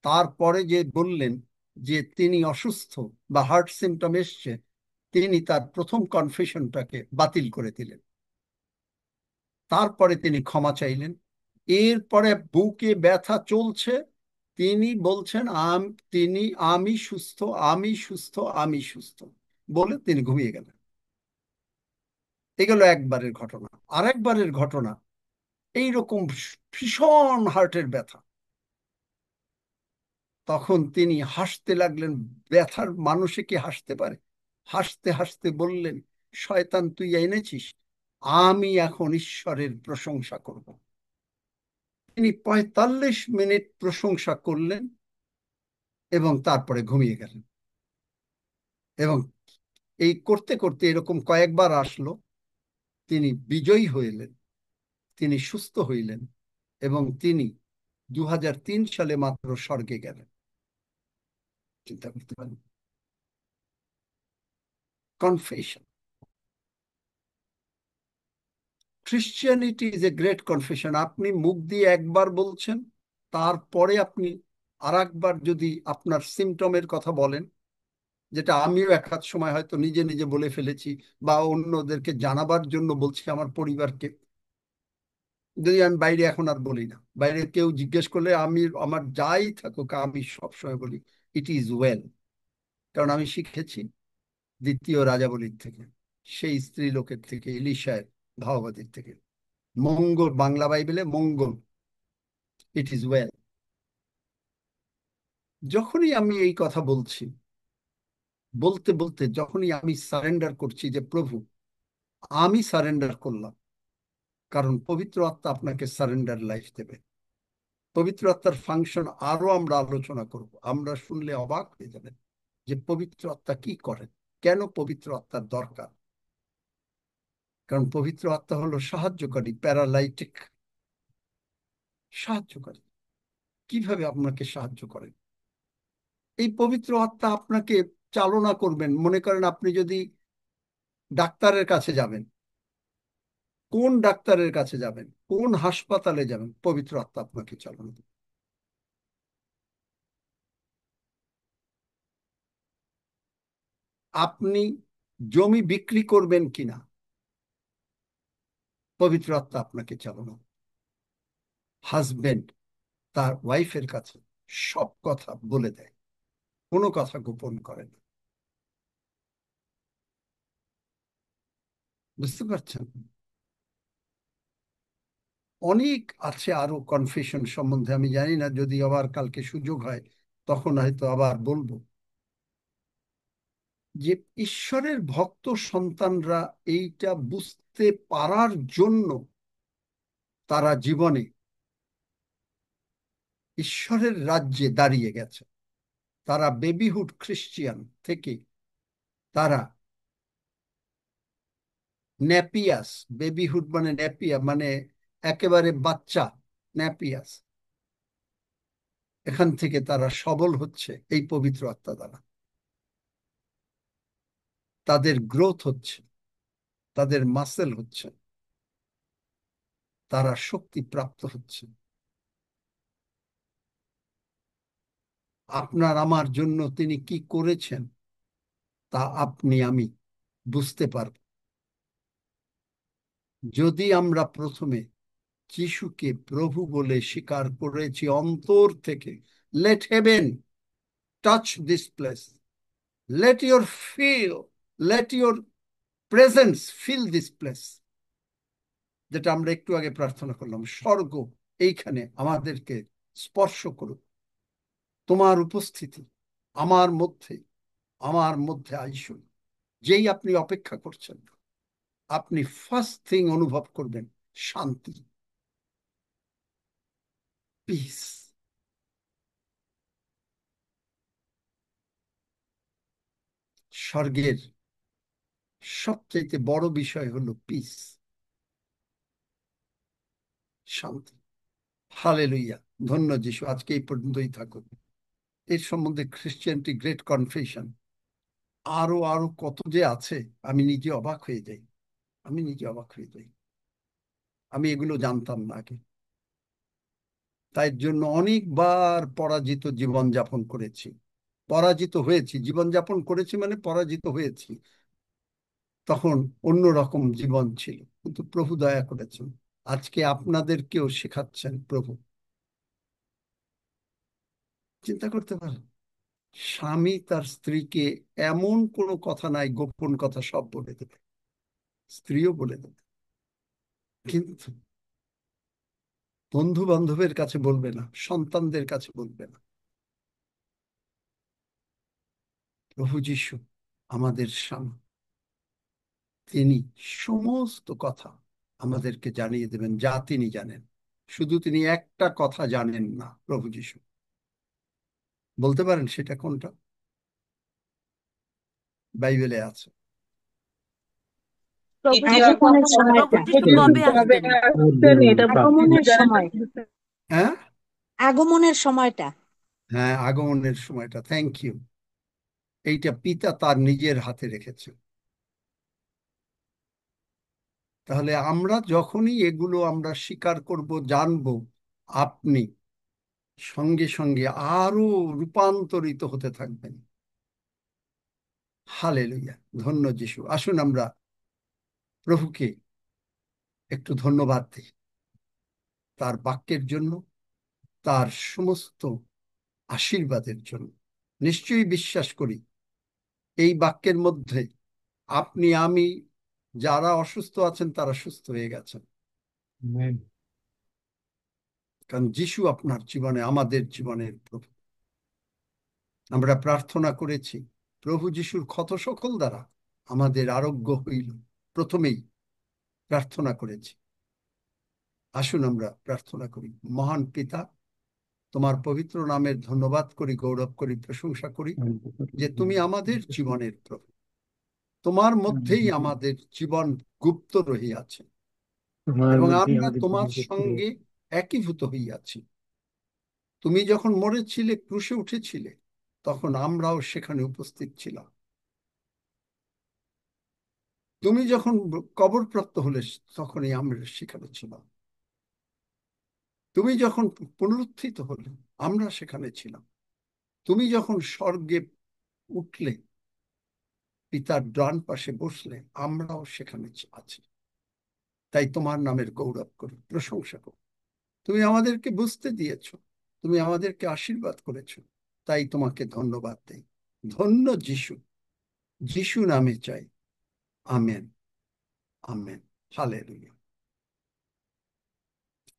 [SPEAKER 1] তারপরে যে বললেন যে তিনি অসুস্থ বা হার্ট সিমটম এসছে, তিনি তার প্রথম কনফেশনটাকে বাতিল করে দিলেন। তারপরে তিনি ক্ষমা চাইলেন। এরপরে বুকে ব্যথা চলছে, তিনি বলছেন তিনি আমি সুস্থ, আমি সুস্থ, আমি সুস্থ বলে তিনি ঘুমিয়ে গেলেন। এগুলো একবারের ঘটনা। আরেকবারের ঘটনা, এইরকম ভীষণ হার্টের ব্যথা, তখন তিনি হাসতে লাগলেন। ব্যথার মানুষে কি হাসতে পারে? হাসতে হাসতে বললেন, শয়তান তুই এনেছিস, আমি এখন ঈশ্বরের প্রশংসা করব। তিনি 45 মিনিট প্রশংসা করলেন এবং তারপরে ঘুমিয়ে গেলেন। এবং এই করতে করতে এরকম কয়েকবার আসলো, তিনি বিজয়ী হইলেন, তিনি সুস্থ হইলেন, এবং তিনি 2003 সালে মাত্র স্বর্গে গেলেন। চিন্তা করতে পারেন, confession. Christianity is a great confession. আপনি মুখ দিয়ে একবার বলছেন, তারপরে আপনি আরেকবার যদি আপনার সিমটমের কথা বলেন, যেটা আমিও এক আধ সময় হয়তো নিজে নিজে বলে ফেলেছি, বা অন্যদেরকে জানাবার জন্য বলছি, আমার পরিবারকে, যদি আমি বাইরে এখন আর বলি না, বাইরে কেউ জিজ্ঞেস করলে আমি আমার যাই থাকুক আমি সবসময় বলি ইট ইজ ওয়েল। কারণ আমি শিখেছি দ্বিতীয় রাজাবলীর থেকে, সেই স্ত্রী লোকের থেকে, ইলিশায় ভাওবাদীর থেকে, মঙ্গল, বাংলা বাইবেলে মঙ্গল, ইট ইজ ওয়েল। যখনই আমি এই কথা বলছি, বলতে বলতে যখনই আমি সারেন্ডার করছি যে প্রভু আমি সারেন্ডার করলাম, কারণ পবিত্র আত্মা আপনাকে সারেন্ডার লাইফ দেবে। পবিত্র আত্মার ফাংশন আরো আমরা আলোচনা করব, আমরা শুনলে অবাক হয়ে যাবেন যে পবিত্র আত্মা কি করেন, কেন পবিত্র আত্মার দরকার। কারণ পবিত্র আত্মা হলো সাহায্যকারী, প্যারালাইটিক সাহায্যকারী। কিভাবে আপনাকে সাহায্য করেন? এই পবিত্র আত্মা আপনাকে চালনা করবেন। মনে করেন আপনি যদি ডাক্তারের কাছে যাবেন, কোন ডাক্তারের কাছে যাবেন, কোন হাসপাতালে যাবেন, পবিত্র আত্মা আপনাকে চালনা করবে। আপনি জমি বিক্রি করবেন কিনা, পবিত্র আত্মা আপনাকে চালনা। হাজবেন্ড তার ওয়াইফের কাছে সব কথা বলে দেয়, কোনো কথা গোপন করে না। বুঝতে পারছেন? অনেক আছে আরো কনফেশন সম্বন্ধে, আমি জানি না, যদি আবার কালকে সুযোগ হয় তখন হয়তো আবার বলবো। যে ঈশ্বরের ভক্ত সন্তানরা এইটা বুঝতে পারার জন্য তারা জীবনে ঈশ্বরের রাজ্যে দাঁড়িয়ে গেছে। তারা বেবিহুড খ্রিস্টিয়ান থেকে তারা ন্যাপিয়াস, বেবিহুড মানে ন্যাপিয়া মানে একেবারে বাচ্চা, ন্যাপিয়াস, এখান থেকে তারা সবল হচ্ছে এই পবিত্র আত্মা দ্বারা। তাদের গ্রোথ হচ্ছে, তাদের মাসেল হচ্ছে, তারা শক্তি প্রাপ্ত হচ্ছে। আপনার আমার জন্য তিনি কি করেছেন তা আপনি আমি বুঝতে পারব যদি আমরা প্রথমে যিশুকে প্রভু বলে স্বীকার করেছি অন্তর থেকে। Let heaven touch this place, let your feel, let your presence feel this place, যেটা আমরা একটু আগে প্রার্থনা করলাম। স্বর্গ এইখানে আমাদেরকে স্পর্শ করুক, তোমার উপস্থিতি আমার মধ্যে আইসুন। যেই আপনি অপেক্ষা করছেন, আপনি ফার্স্ট থিং অনুভব করবেন শান্তি, পিস। স্বর্গের সবচেয়ে বড় বিষয় হলো পিস, শান্তি। হালেলুইয়া, ধন্য যিশু। আজকে এই পর্যন্তই থাকুক। এর সম্বন্ধে খ্রিস্টিয়ানটি গ্রেট কনফেশন আরো আরো কত যে আছে, আমি নিজে অবাক হয়ে যাই। আমি এগুলো জানতাম না আগে। তাই জন্য অনেকবার পরাজিত জীবন যাপন করেছি, পরাজিত হয়েছি। জীবন যাপন করেছি মানে পরাজিত হয়েছি। তখন অন্যরকম জীবন ছিল, কিন্তু প্রভু দয়া করেছেন। আজকে আপনাদেরকেও শেখাচ্ছেন প্রভু। চিন্তা করতে পারেন, স্বামী তার স্ত্রীকে এমন কোনো কথা নাই, গোপন কথা সব বলে দেবে, স্ত্রীও বলে দেবে, কিন্তু বন্ধু বান্ধবের কাছে বলবে না, সন্তানদের কাছে বলবে না। প্রভু যিশু আমাদের স্বামী, তিনি সমস্ত কথা আমাদেরকে জানিয়ে দেবেন যা তিনি জানেন। শুধু তিনি একটা কথা জানেন না, প্রভু যিশু। বলতে পারেন সেটা কোনটা? বাইবেলে আছে।
[SPEAKER 5] প্রভু
[SPEAKER 2] এটা
[SPEAKER 5] যিশু কখন
[SPEAKER 2] আগমনের সময়টা,
[SPEAKER 4] প্রভু যিশু কবে আসবেন?
[SPEAKER 2] আগমনের সময়,
[SPEAKER 1] হ্যাঁ,
[SPEAKER 2] আগমনের সময়টা।
[SPEAKER 1] হ্যাঁ, আগমনের সময়টা। Thank you. এইটা পিতা তার নিজের হাতে রেখেছেন। তাহলে আমরা যখনই এগুলো আমরা স্বীকার করব, জানবো, আপনি সঙ্গে সঙ্গে আরো রূপান্তরিত হতে থাকবেন। হালেলুয়া, ধন্য যিশু। আসুন আমরা প্রভুকে একটু ধন্যবাদ দিই তার বাক্যের জন্য, তার সমস্ত আশীর্বাদের জন্য। নিশ্চয়ই বিশ্বাস করি এই বাক্যের মধ্যে আপনি আমি যারা অসুস্থ আছেন তারা সুস্থ হয়ে গেছেন, কারণ যিশু আপনার জীবনে, আমাদের জীবনের প্রভু। আমরা প্রার্থনা করেছি প্রভু যিশুর ক্ষত সকল দ্বারা আমাদের আরোগ্য হইল, প্রথমেই প্রার্থনা করেছি। আসুন আমরা প্রার্থনা করি। মহান পিতা, তোমার পবিত্র নামের ধন্যবাদ করি, গৌরব করি, প্রশংসা করি যে তুমি আমাদের জীবনের প্রভু। তোমার মধ্যেই আমাদের জীবন গুপ্ত রহিয়াছে এবং আমরা তোমার সঙ্গে একীভূত হইয়াছি। তুমি যখন মরেছিলে, ক্রুশে উঠেছিলে, তখন আমরাও সেখানে উপস্থিত ছিলাম। তুমি যখন কবরপ্রাপ্ত হলে, তখনই আমরা সেখানে ছিলাম। তুমি যখন পুনরুত্থিত হলে, আমরা সেখানে ছিলাম। তুমি যখন স্বর্গে উঠলে, পিতার ডান পাশে বসলে, আমরাও সেখানে আছি। তাই তোমার নামের গৌরব করি, প্রশংসা করি। তুমি আমাদেরকে বুঝতে দিয়েছো, তুমি আমাদেরকে আশীর্বাদ করেছো, তাই তোমাকে ধন্যবাদ দেই। ধন্য যিশু, যিশু নামে চাই। Amen, amen, hallelujah.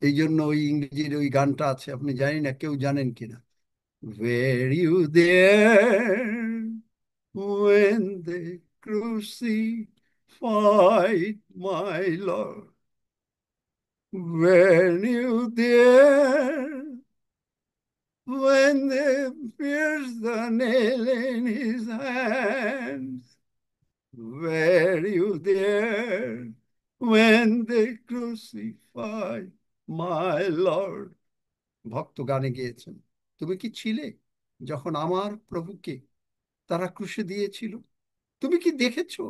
[SPEAKER 1] এই জন্য ওই ইংরেজির ওই গানটা আছে, আপনি জানি না কেউ জানেন কিনা। Were you there when they crucified my Lord? Were you there when they pierced the nail in his hands? Were you there when they crucified my Lord? ভক্ত গানে গিয়েছেন, তুমি কি ছিলে যখন আমার প্রভুকে তারা ক্রুশে দিয়েছিল? তুমি কি দেখেছো?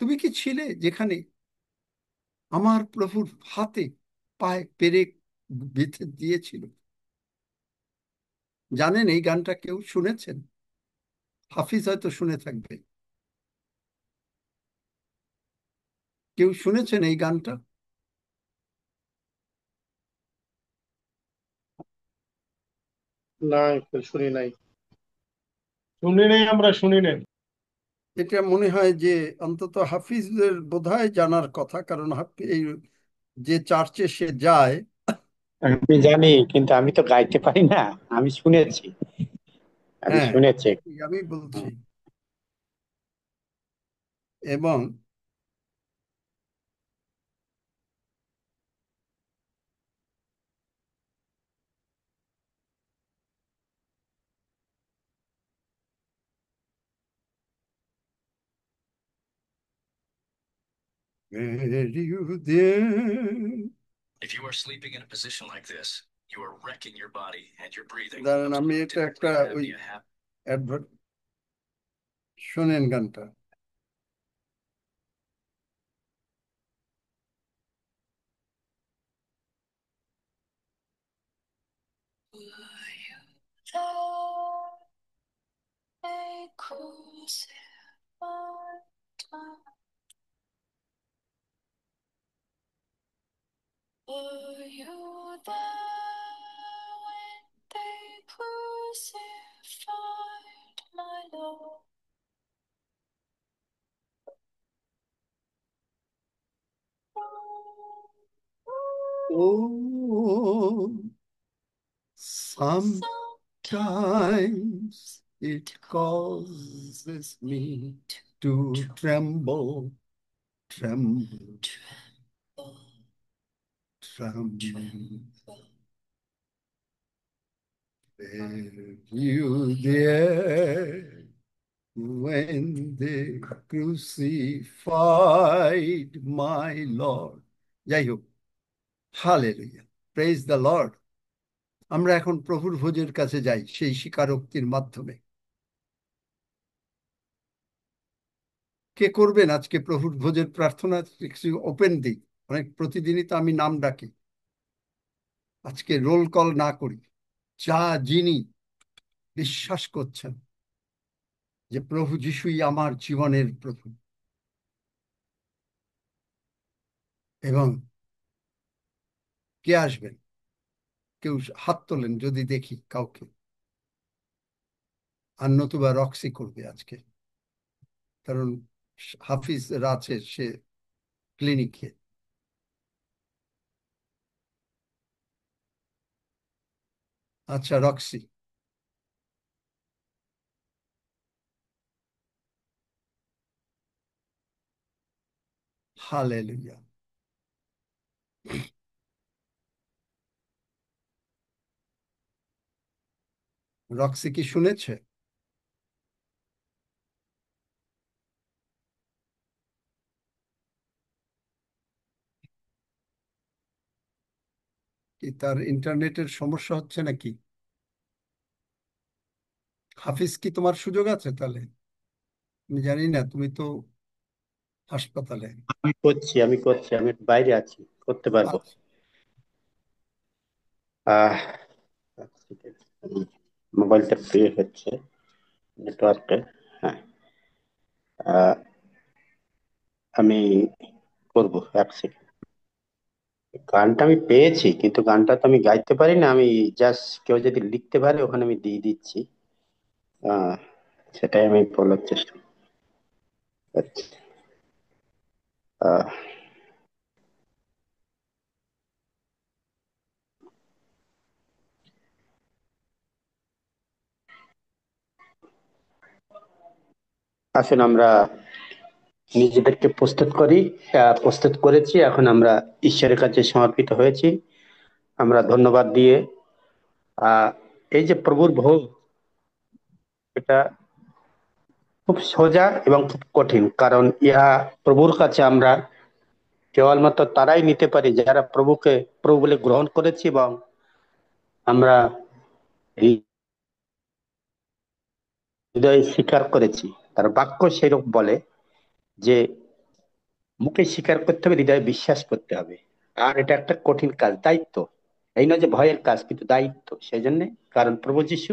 [SPEAKER 1] তুমি কি ছিলে যেখানে আমার প্রভুর হাতে পায়ে পেরেক বেঁধে দিয়েছিল? জানেন এই গানটা? কেউ শুনেছেন? হাফিজ হয়তো শুনে থাকবে। কেউ শুনেছেন এই গানটা?
[SPEAKER 6] না, শুনি নাই। শুনি নাই, আমরা শুনি নাই।
[SPEAKER 1] এটা মনে হয় যে অন্তত হাফিজের বোধহয় জানার কথা, কারণ এই যে চার্চে সে যায়।
[SPEAKER 7] আমি জানি, কিন্তু আমি তো গাইতে পারি না। আমি শুনেছি, আমি
[SPEAKER 1] হ্যাঁ,
[SPEAKER 7] শুনেছি।
[SPEAKER 1] আমি বলছি। এবং were you there?
[SPEAKER 8] If you are sleeping in a position like this, you are wrecking your body and your breathing.
[SPEAKER 1] দাঁড়ান, আমি এটা
[SPEAKER 8] Obstructive
[SPEAKER 1] একটা
[SPEAKER 8] sleep
[SPEAKER 1] ওই
[SPEAKER 8] apnea happens.
[SPEAKER 1] অ্যাডভার্ট, শোনেন গানটা।
[SPEAKER 8] Were you there when they crucified my Lord?
[SPEAKER 1] Oh, sometimes it causes me to tremble, tremble, tremble. Were you there when they crucified my Lord? যাই হোক, hallelujah, praise the Lord. আমরা এখন প্রভুর ভোজের কাছে যাই সেই স্বীকারোক্তির মাধ্যমে। কে করবেন আজকে প্রভুর ভোজের প্রার্থনা? ওপেন দিই, অনেক প্রতিদিনই তো আমি নাম ডাকি, আজকে রোল কল না করি। যা যিনি বিশ্বাস করছেন যে প্রভু যিশুই আমার জীবনের প্রভু, এবং কে আসবেন? কেউ হাত তোলেন যদি দেখি কাউকে, আর নতুবা রক্সি করবে আজকে, কারণ হাফিজ আছে সে ক্লিনিকে। আচ্ছা, রক্সি। হালেলুয়া। রক্সি কি শুনেছে? কি তার ইন্টারনেটের সমস্যা হচ্ছে নাকি? হাফিজ, কি তোমার সুযোগ আছে তাহলে? আমি জানি না, তুমি তো হাসপাতালে।
[SPEAKER 7] আমি বাইরে আছি, করতে পারবো।
[SPEAKER 1] আচ্ছা,
[SPEAKER 7] আহ মোবাইলটা ফ্রি হচ্ছে নেটওয়ার্কে। হ্যাঁ, আহ, আমি করবো, এক সেকেন্ড। গানটা আমি পেয়েছি, কিন্তু গানটা তো আমি গাইতে পারি না। আমি জাস্ট কেউ যদি লিখতে পারে ওখানে আমি দিয়ে দিচ্ছি। আহ সেটাই আমি বলার চেষ্টা করছি। আহ আসুন আমরা নিজেদেরকে প্রস্তুত করি। প্রস্তুত করেছি, এখন আমরা ঈশ্বরের কাছে সমর্পিত হয়েছি। আমরা ধন্যবাদ দিয়ে এই যে প্রভুর ভোগ, এটা খুব সোজা এবং খুব কঠিন, কারণ ইহা প্রভুর কাছে আমরা কেবলমাত্র তারাই নিতে পারি যারা প্রভুকে প্রভু বলে গ্রহণ করেছি এবং আমরা এই হৃদয়ে স্বীকার করেছি। তার বাক্য সেরকম বলে যে মুখে স্বীকার করতে হবে, হৃদয়ে বিশ্বাস করতে হবে। আর এটা একটা কঠিন কাজ, দায়িত্ব। এই নয় যে ভয়ের কাজ, কিন্তু দায়িত্ব। সেই জন্য, কারণ প্রভু যীশু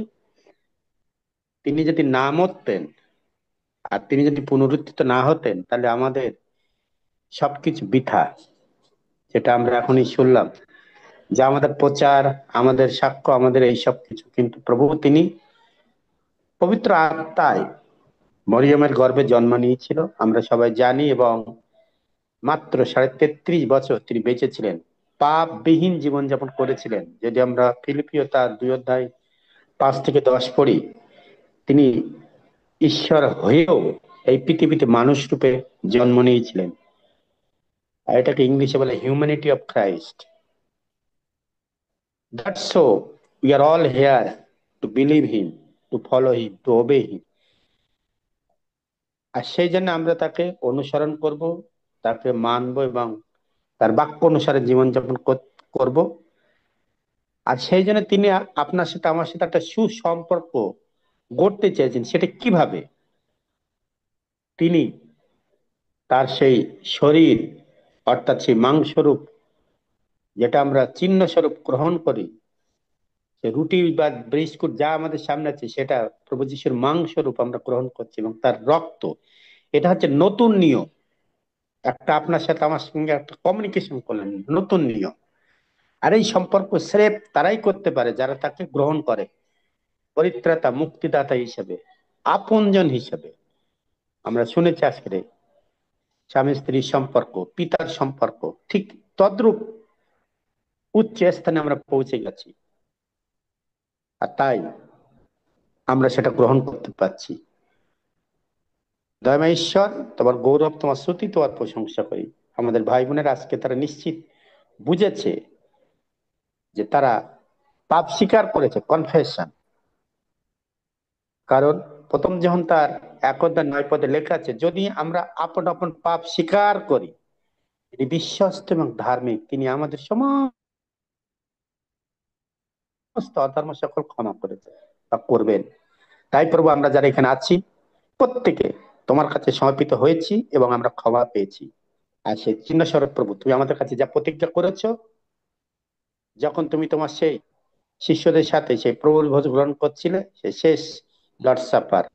[SPEAKER 7] তিনি যদি না মরতেন আর তিনি যদি পুনরুত্থিত না হতেন, তাহলে আমাদের সবকিছু বৃথা। যেটা আমরা এখনই শুনলাম, যে আমাদের প্রচার, আমাদের সাক্ষ্য, আমাদের এই সব কিছু, কিন্তু প্রভু তিনি পবিত্র আত্মায় মরিয়মের গর্ভে জন্ম নিয়েছিল, আমরা সবাই জানি, এবং মাত্র 33.5 বছর তিনি বেঁচে ছিলেন, পাপবিহীন জীবনযাপন করেছিলেন। যদি আমরা ফিলিপিও তার 2:5-10 পড়ি, তিনি ঈশ্বর হয়েও এই পৃথিবীতে মানুষ রূপে জন্ম নিয়েছিলেন। আর এটাকে ইংলিশে বলে humanity of Christ. That's so we are all here to believe him, to follow him, to obey him. আর সেই জন্য আমরা তাকে অনুসরণ করব, তাকে মানব এবং তার বাক্য অনুসারে জীবনযাপন করব। আর সেই জন্য তিনি আপনার সাথে আমার সাথে একটা সুসম্পর্ক গড়তে চেয়েছেন। সেটা কিভাবে? তিনি তার সেই শরীর, অর্থাৎ সেই মাংসরূপ, যেটা আমরা চিহ্ন স্বরূপ গ্রহণ করি, সে রুটি বা বিস্কুট যা আমাদের সামনে আছে, সেটা প্রভু যীশুর মাংস রূপ আমরা গ্রহণ করছি, এবং তার রক্ত, এটা হচ্ছে নতুন নিয়ম। একটা আপনার সাথে আমার সঙ্গে একটা কমিউনিকেশন করলেন, নতুন নিয়ম। আর এই সম্পর্ক স্রেফ তারাই করতে পারে যারা তাকে গ্রহণ করে পরিত্রাতা, মুক্তিদাতা হিসেবে, আপনজন হিসেবে। আমরা শুনেছি আজকে স্বামী স্ত্রীর সম্পর্ক, পিতার সম্পর্ক, ঠিক তদ্রূপ উচ্চ স্থানে আমরা পৌঁছে গেছি। আর তাই আমরা সেটা গ্রহণ করতে পারছি। দয়াময় ঈশ্বর, তোমার গৌরব, তোমার স্তুতি, তোমার প্রশংসা করি। আমাদের ভাই বোনের আজকে তারা নিশ্চিত বুঝেছে যে তারা পাপ স্বীকার করেছে, কনফেশন। কারণ প্রথম যখন তার 1:9 লেখা আছে, যদি আমরা আপন আপন পাপ স্বীকার করি, তিনি বিশ্বস্ত এবং ধার্মিক, তিনি আমাদের সমস্ত অধর্ম সকল ক্ষমা করেছে বা করবেন। তাই প্রভু, আমরা যারা এখানে আছি প্রত্যেকে তোমার কাছে সমর্পিত হয়েছি এবং আমরা ক্ষমা পেয়েছি। আর সেই চিহ্ন স্বরূপ প্রভু, তুমি আমাদের কাছে যা প্রতিজ্ঞা করেছ, যখন তুমি তোমার সেই শিষ্যদের সাথে সেই প্রভুর ভোজ গ্রহণ করছিলে, সেই শেষ লর্ড সাপার,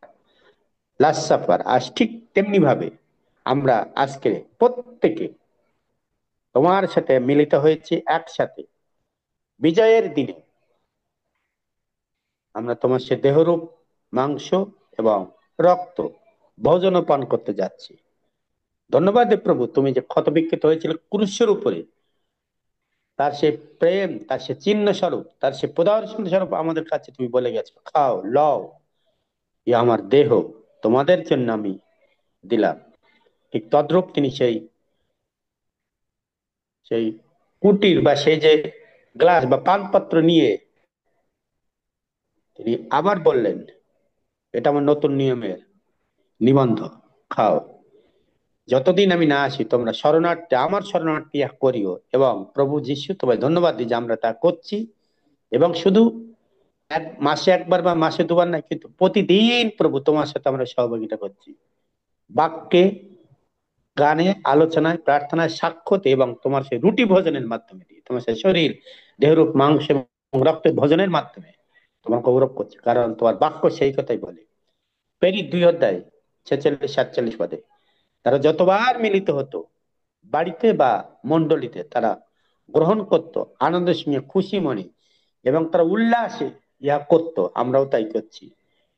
[SPEAKER 7] লাস্ট সাপার, আজ ঠিক তেমনি ভাবে আমরা আজকে প্রত্যেকে তোমার সাথে মিলিত হয়েছি একসাথে। বিজয়ের দিনে আমরা তোমার সে দেহরূপ, মাংস এবং রক্ত ভোজন পান করতে যাচ্ছি। ধন্যবাদ প্রভু, তুমি যে ক্ষতবিক্ষত হয়েছিল ক্রুশের উপরে, তার সে প্রেম, তার সে চিহ্ন স্বরূপ, তার সে প্রদর্শন স্বরূপ আমাদের কাছে তুমি বলে গেছো, খাও, লও, ই আমার দেহ, তোমাদের জন্য আমি দিলাম। ঠিক তদ্রূপ তিনি সেই সেই কুটির বা সেই যে গ্লাস বা পানপাত্র নিয়ে তিনি আবার বললেন, এটা আমার নতুন নিয়মের নিবন্ধ, খাও, যতদিন আমি না আসি তোমরা শরণার্থী, আমার শরণার্থী করিও। এবং প্রভু যীশু, তোমায় ধন্যবাদ দিই যে আমরা তা করছি, এবং শুধু মাসে একবার বা মাসে দুবার না, কিন্তু প্রতিদিন প্রভু তোমার সাথে আমরা সহযোগিতা করছি, বাক্যে, গানে, আলোচনায়, প্রার্থনায়, সাক্ষ্যতে, এবং তোমার সেই রুটি ভোজনের মাধ্যমে দিয়ে, তোমার সেই শরীর, দেহরূপ, মাংস এবং রক্তের ভোজনের মাধ্যমে তোমার গৌরব করছে। কারণ তোমার বাক্য সেই কথাই বলে, প্রেরিত 2:46-47 তারা যতবার মিলিত হতো বাড়িতে বা মন্ডলীতে, তারা গ্রহণ করত আনন্দের সঙ্গে, খুশি মনে, এবং তারা উল্লাসে ইহা করত। আমরাও তাই করছি,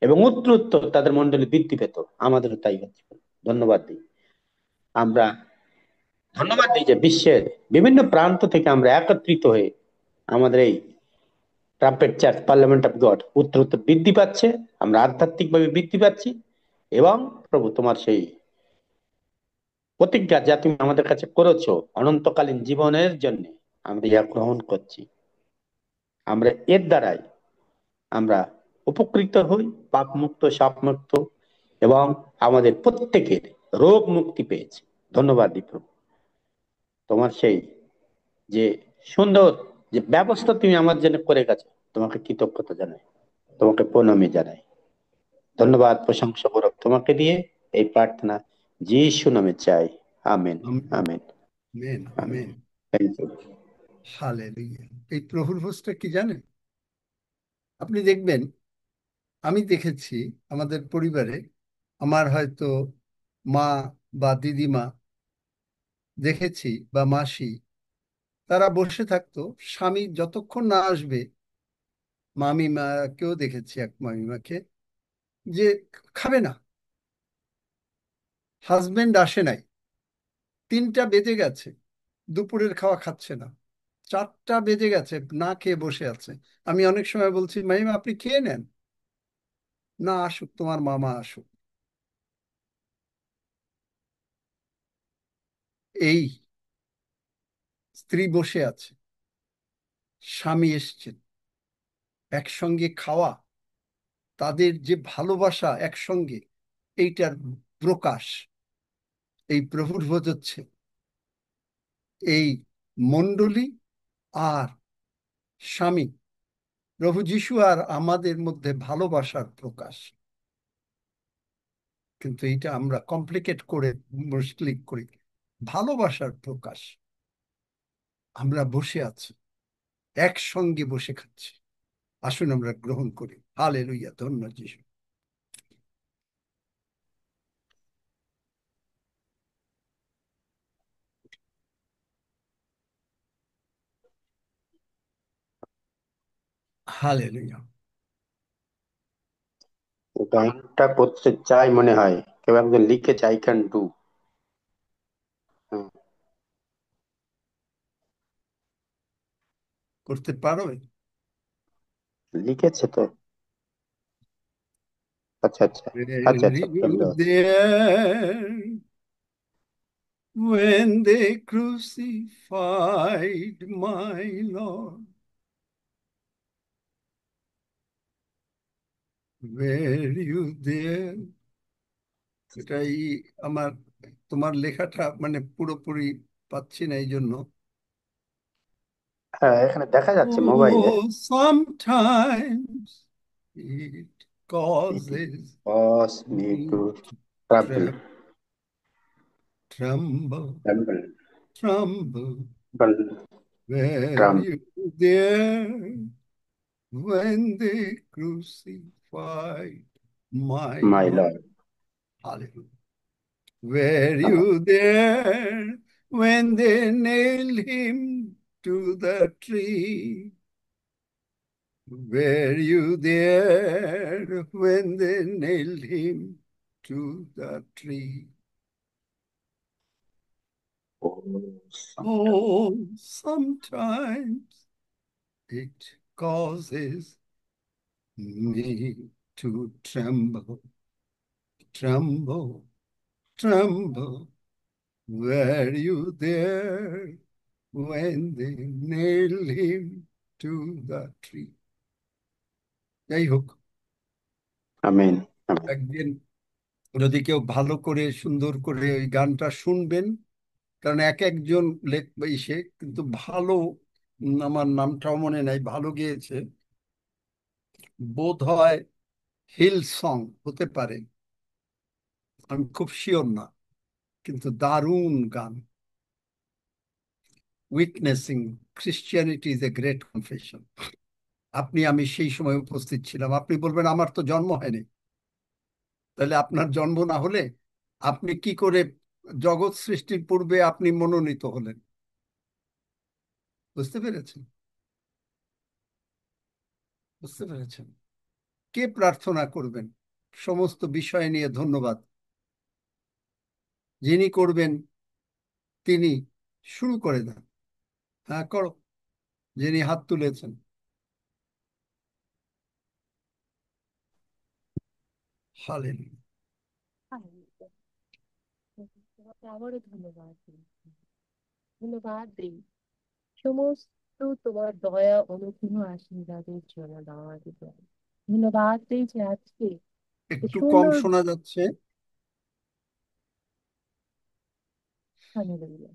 [SPEAKER 7] এবং উত্তর তাদের মন্ডলী বৃদ্ধি পেত, আমাদেরও তাই হচ্ছে। ধন্যবাদ দিই। আমরা ধন্যবাদ দিই যে বিশ্বের বিভিন্ন প্রান্ত থেকে আমরা একত্রিত হয়ে আমাদের এই trumpet church, parliament of god উত্তর বৃদ্ধি পাচ্ছে। আমরা আধ্যাত্মিকভাবে বৃদ্ধি পাচ্ছি, এবং প্রভু তোমার সেই প্রতিজ্ঞা যা তুমি আমাদের কাছে করেছো অনন্তকালীন জীবনের জন্য, আমরা ইহা গ্রহণ করছি। আমরা এর দ্বারাই আমরা উপকৃত হই, পাপ মুক্ত, সাপ মুক্ত, এবং আমাদের প্রত্যেকের রোগ মুক্তি পেয়েছে। ধন্যবাদ দিই প্রভু, তোমার সেই যে সুন্দর যে ব্যবস্থা তুমি আমার জন্য করে গেছো, তোমাকে কৃতজ্ঞতা জানাই, তোমাকে প্রণামী জানাই। ধন্যবাদ, প্রশংসা করব তোমাকে দিয়ে। এই প্রার্থনা যিশু নামে চাই। Amen, amen,
[SPEAKER 1] amen,
[SPEAKER 7] amen.
[SPEAKER 1] Amen.
[SPEAKER 7] Thank you.
[SPEAKER 1] Hallelujah. এই প্রভুর ভোজটা কি জানেন? আপনি দেখবেন, আমি দেখেছি আমাদের পরিবারে, আমার হয়তো মা বা দিদিমা দেখেছি বা মাসি, তারা বসে থাকতো, স্বামী যতক্ষণ না আসবে, মামিমাকেও দেখেছি, এক মামিমাকে, যে খাবে না। হাজবেন্ড আসে নাই, 3টা বেজে গেছে, দুপুরের খাওয়া খাচ্ছে না, 4টা বেজে গেছে, না খেয়ে বসে আছে। আমি অনেক সময় বলছি, মামিমা আপনি খেয়ে নেন। না, আসুক, তোমার মামা আসুক। এই স্ত্রী বসে আছে, স্বামী এসছেন, একসঙ্গে খাওয়া, তাদের যে ভালোবাসা একসঙ্গে, এইটার প্রকাশ। এই প্রভুর ভোজ হচ্ছে এই মণ্ডলী আর স্বামী, প্রভু যিশু আর আমাদের মধ্যে ভালোবাসার প্রকাশ। কিন্তু এটা আমরা কমপ্লিকেট করে মুশকিল করি। ভালোবাসার প্রকাশ। আমরা বসে আছি, একসঙ্গে বসে খাচ্ছি। আসুন আমরা গ্রহণ করি। হালেলুয়া, ধন্য যিশু। হালেলুয়া।
[SPEAKER 7] গানটা করতে চাই মনে হয়, কেউ একজন লিখেছে আই ক্যান ডু।
[SPEAKER 1] করতে পারবে?
[SPEAKER 7] লিখেছে তো। আচ্ছা আচ্ছা, আচ্ছা
[SPEAKER 1] Were
[SPEAKER 7] আচ্ছা,
[SPEAKER 1] you
[SPEAKER 7] সুন্দর।
[SPEAKER 1] there when they crucified my Lord? Were you there? এটাই আমার, তোমার লেখাটা মানে পুরোপুরি পাচ্ছি না, এই জন্য।
[SPEAKER 7] হ্যাঁ, এখানে দেখা যাচ্ছে মোবাইলে।
[SPEAKER 1] Oh, sometimes it
[SPEAKER 7] It
[SPEAKER 1] causes
[SPEAKER 7] cause me
[SPEAKER 1] me
[SPEAKER 7] to
[SPEAKER 1] to
[SPEAKER 7] trouble,
[SPEAKER 1] tremble,
[SPEAKER 7] tremble,
[SPEAKER 1] tremble.
[SPEAKER 7] tremble,
[SPEAKER 1] Were
[SPEAKER 7] tremble,
[SPEAKER 1] you there when they crucified my
[SPEAKER 7] my
[SPEAKER 1] Lord?
[SPEAKER 7] Lord.
[SPEAKER 1] Hallelujah. Were you there when they nailed him to the tree? Were you there when they nailed him to the tree?
[SPEAKER 7] Oh, sometimes.
[SPEAKER 1] Oh, sometimes it causes me to tremble, tremble, tremble. Were you there when they nailed him to the tree? যাই হোক,
[SPEAKER 7] amen, amen.
[SPEAKER 1] একদিন যদি কেউ ভালো করে সুন্দর করে ওই গানটা শুনবেন, কারণ এক একজন ইসে কিন্তু ভালো, আমার নামটাও মনে নাই, ভালো গেয়েছে, বোধ হয় হিল সং হতে পারে, আমি খুব শিওর না, কিন্তু দারুণ গান। Witnessing Christianity is a great confession. আপনি, আমি সেই সময় উপস্থিত ছিলাম। আপনি বলবেন আমার তো জন্ম হয়নি, তাহলে আপনার জন্ম না হলে আপনি কি করে জগৎ সৃষ্টির পূর্বে আপনি মনোনীত হলেন? বুঝতে পেরেছেন? বুঝতে পেরেছেন? কে প্রার্থনা করবেন সমস্ত বিষয় নিয়ে? ধন্যবাদ। যিনি করবেন তিনি শুরু করে দেন। হ্যাঁ, করো। যিনি হাত তুলেছেন। হালেলুয়া।
[SPEAKER 9] আবারও ধন্যবাদ দিই। ধন্যবাদ দিই সমস্ত তোমার দয়া অনুগ্রহ আশীর্বাদের জন্য আমাকে ধন্যবাদ দিই যে আজকে এই
[SPEAKER 1] একটু কম
[SPEAKER 9] সুন্দর
[SPEAKER 1] শোনা যাচ্ছে।
[SPEAKER 9] হালেলুয়া।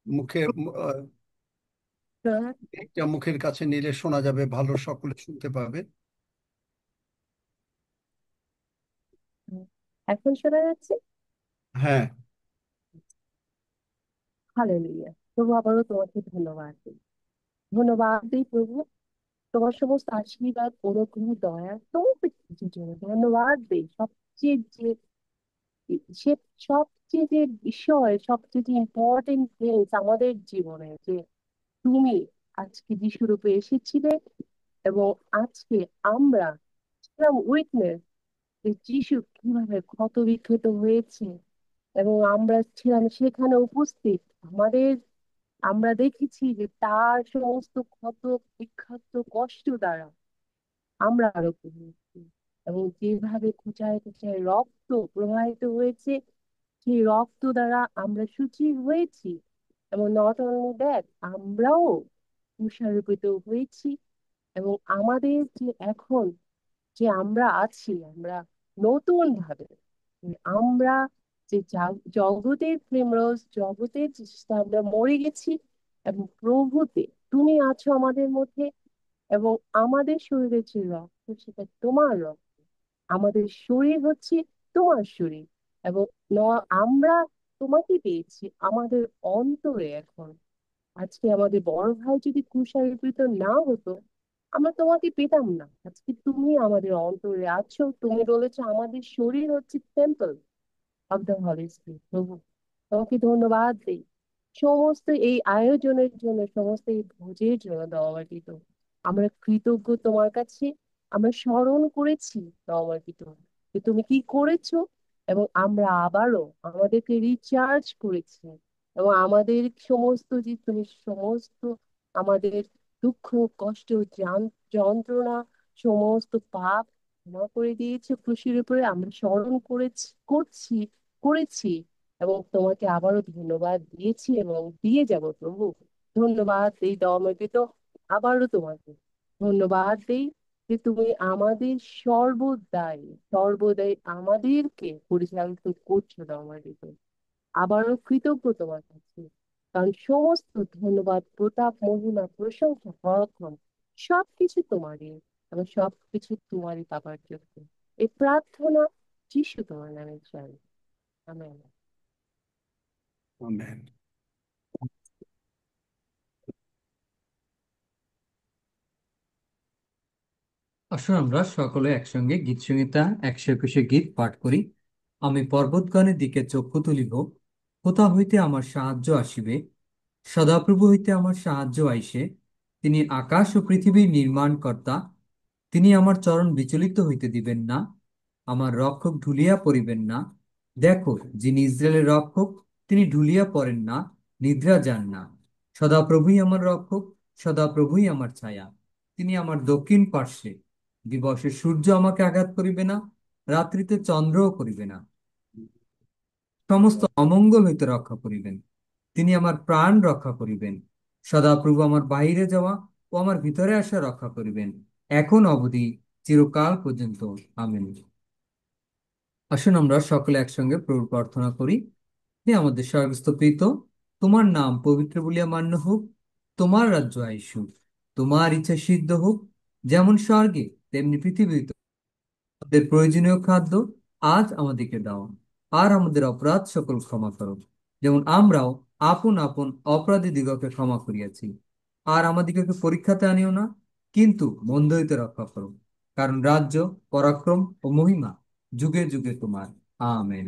[SPEAKER 1] মুখে এটা মুখের কাছে নিলে শোনা যাবে ভালো, সকলে শুনতে পাবে।
[SPEAKER 9] এখন শোনা যাচ্ছে?
[SPEAKER 1] হ্যাঁ।
[SPEAKER 9] হালেলুয়া। প্রভু আবারও তোমাকে ধন্যবাদ দিই। ধন্যবাদ দিই প্রভু তোমার সমস্ত আশীর্বাদ অনুগ্রহ দয়া সমস্ত কিছুর জন্য ধন্যবাদ দিই। সে সবচেয়ে যে বিষয় সবচেয়ে যে ইম্পর্টেন্ট থিংস আমাদের জীবনে যে তুমি আজকে যিশুরূপে এসেছিলে এবং আজকে আমরা ছিলাম উইটনেস যে যিশু কিভাবে ক্ষত বিক্ষত হয়েছে এবং আমরা ছিলাম সেখানে উপস্থিত। আমাদের আমরা দেখেছি যে তার সমস্ত ক্ষত বিক্ষত কষ্ট দ্বারা আমরা আরোগ্য হয়েছি এবং যেভাবে খোঁচায় খোঁচায় রক্ত প্রবাহিত হয়েছে সেই রক্ত দ্বারা আমরা শুচি হয়েছি এবং নট অনলি দ্যাট আমরাও তুষারোপিত হয়েছি এবং আমাদের যে এখন যে আমরা আছি আমরা নতুন ভাবে আমরা যে জগতের প্রেমরস জগতের চেষ্টা আমরা মরে গেছি এবং প্রভুতে তুমি আছো আমাদের মধ্যে এবং আমাদের শরীরের যে রক্ত সেটা তোমার রক্ত। আমাদের শরীর হচ্ছে তোমার শরীর এবং আমরা তোমাকে পেয়েছি আমাদের অন্তরে এখন। আজকে আমাদের বড় ভাই যদি ক্রুশারোপিত না হতো আমরা তোমাকে পেতাম না। আজকে তুমি আমাদের অন্তরে আছো, তুমি বলেছো আমাদের শরীর হচ্ছে temple of the Holi spirit. প্রভু তোমাকে ধন্যবাদ দিই সমস্ত এই আয়োজনের জন্য সমস্ত এই ভোজের জন্য দেওয়াটিত আমরা কৃতজ্ঞ তোমার কাছে। আমরা স্মরণ করেছি দেওয়াটিত যে তুমি কি করেছো এবং আমরা আবারও আমাদেরকে রিচার্জ করেছি এবং আমাদের সমস্ত যে তুমি সমস্ত আমাদের দুঃখ কষ্ট যন্ত্রণা সমস্ত পাপ ক্ষমা করে দিয়েছো ক্রুশের উপরে আমরা স্মরণ করছি করেছি এবং তোমাকে আবারও ধন্যবাদ দিয়েছি এবং দিয়ে যাব প্রভু। ধন্যবাদ এই দমকে তো আবারও তোমাকে ধন্যবাদ দেই যে তুমি আমাদের সর্বদাই সর্বদাই আমাদেরকে পরিচালিত করছো দমকে তো আবারও কৃতজ্ঞ তোমার কাছে। কারণ সমস্ত ধন্যবাদ প্রতাপ মহিমা প্রশংসা পরাক্রম সবকিছু তোমারই এবং সবকিছু তোমারই পাবার জন্য এই প্রার্থনা যিশু তোমার নামে চাই। আমেন।
[SPEAKER 1] আমেন।
[SPEAKER 3] আসুন আমরা সকলে একসঙ্গে গীত সংহিতা 121 গীত পাঠ করি। আমি পর্বতগণের দিকে চক্ষু তুলিব, কোথা হইতে আমার সাহায্য আসিবে। সদাপ্রভু হইতে আমার সাহায্য আইসে। তিনি আকাশ ও পৃথিবীর নির্মাণকর্তা। তিনি আমার চরণ বিচলিত হইতে দিবেন না, আমার রক্ষক ঢুলিয়া পড়িবেন না। দেখো, যিনি ইসরায়েলের রক্ষক, তিনি ঢুলিয়া পড়েন না, নিদ্রা যান না। সদাপ্রভুই আমার রক্ষক, সদাপ্রভুই আমার ছায়া। তিনি আমার দক্ষিণ পার্শ্বে। দিবসে সূর্য আমাকে আঘাত করিবে না, রাত্রিতে চন্দ্রও করিবে না। সমস্ত অমঙ্গল হইতে রক্ষা করিবেন। তিনি আমার প্রাণ রক্ষা করিবেন। সদাপ্রভু আমার বাহিরে যাওয়া ও আমার ভিতরে আসা রক্ষা করিবেন, এখন অবধি চিরকাল পর্যন্ত। আমেন। আসুন আমরা সকলে একসঙ্গে প্রভুর প্রার্থনা করি। হে আমাদের স্বর্গস্থ পিতা, তোমার নাম পবিত্র বলিয়া মান্য হোক, তোমার রাজ্য আইসুক, তোমার ইচ্ছা সিদ্ধ হোক, যেমন স্বর্গে তেমনি পৃথিবীতে। আমাদের প্রয়োজনীয় খাদ্য আজ আমাদেরকে দাও, আর আমাদের অপরাধ সকল ক্ষমা করো, যেমন আমরাও আপন আপন অপরাধী দিগকে ক্ষমা করিয়াছি। আর আমাদিগকে পরীক্ষাতে আনিও না, কিন্তু মন্দ হইতে রক্ষা করো, কারণ রাজ্য, পরাক্রম ও মহিমা যুগে যুগে তোমার। আমেন।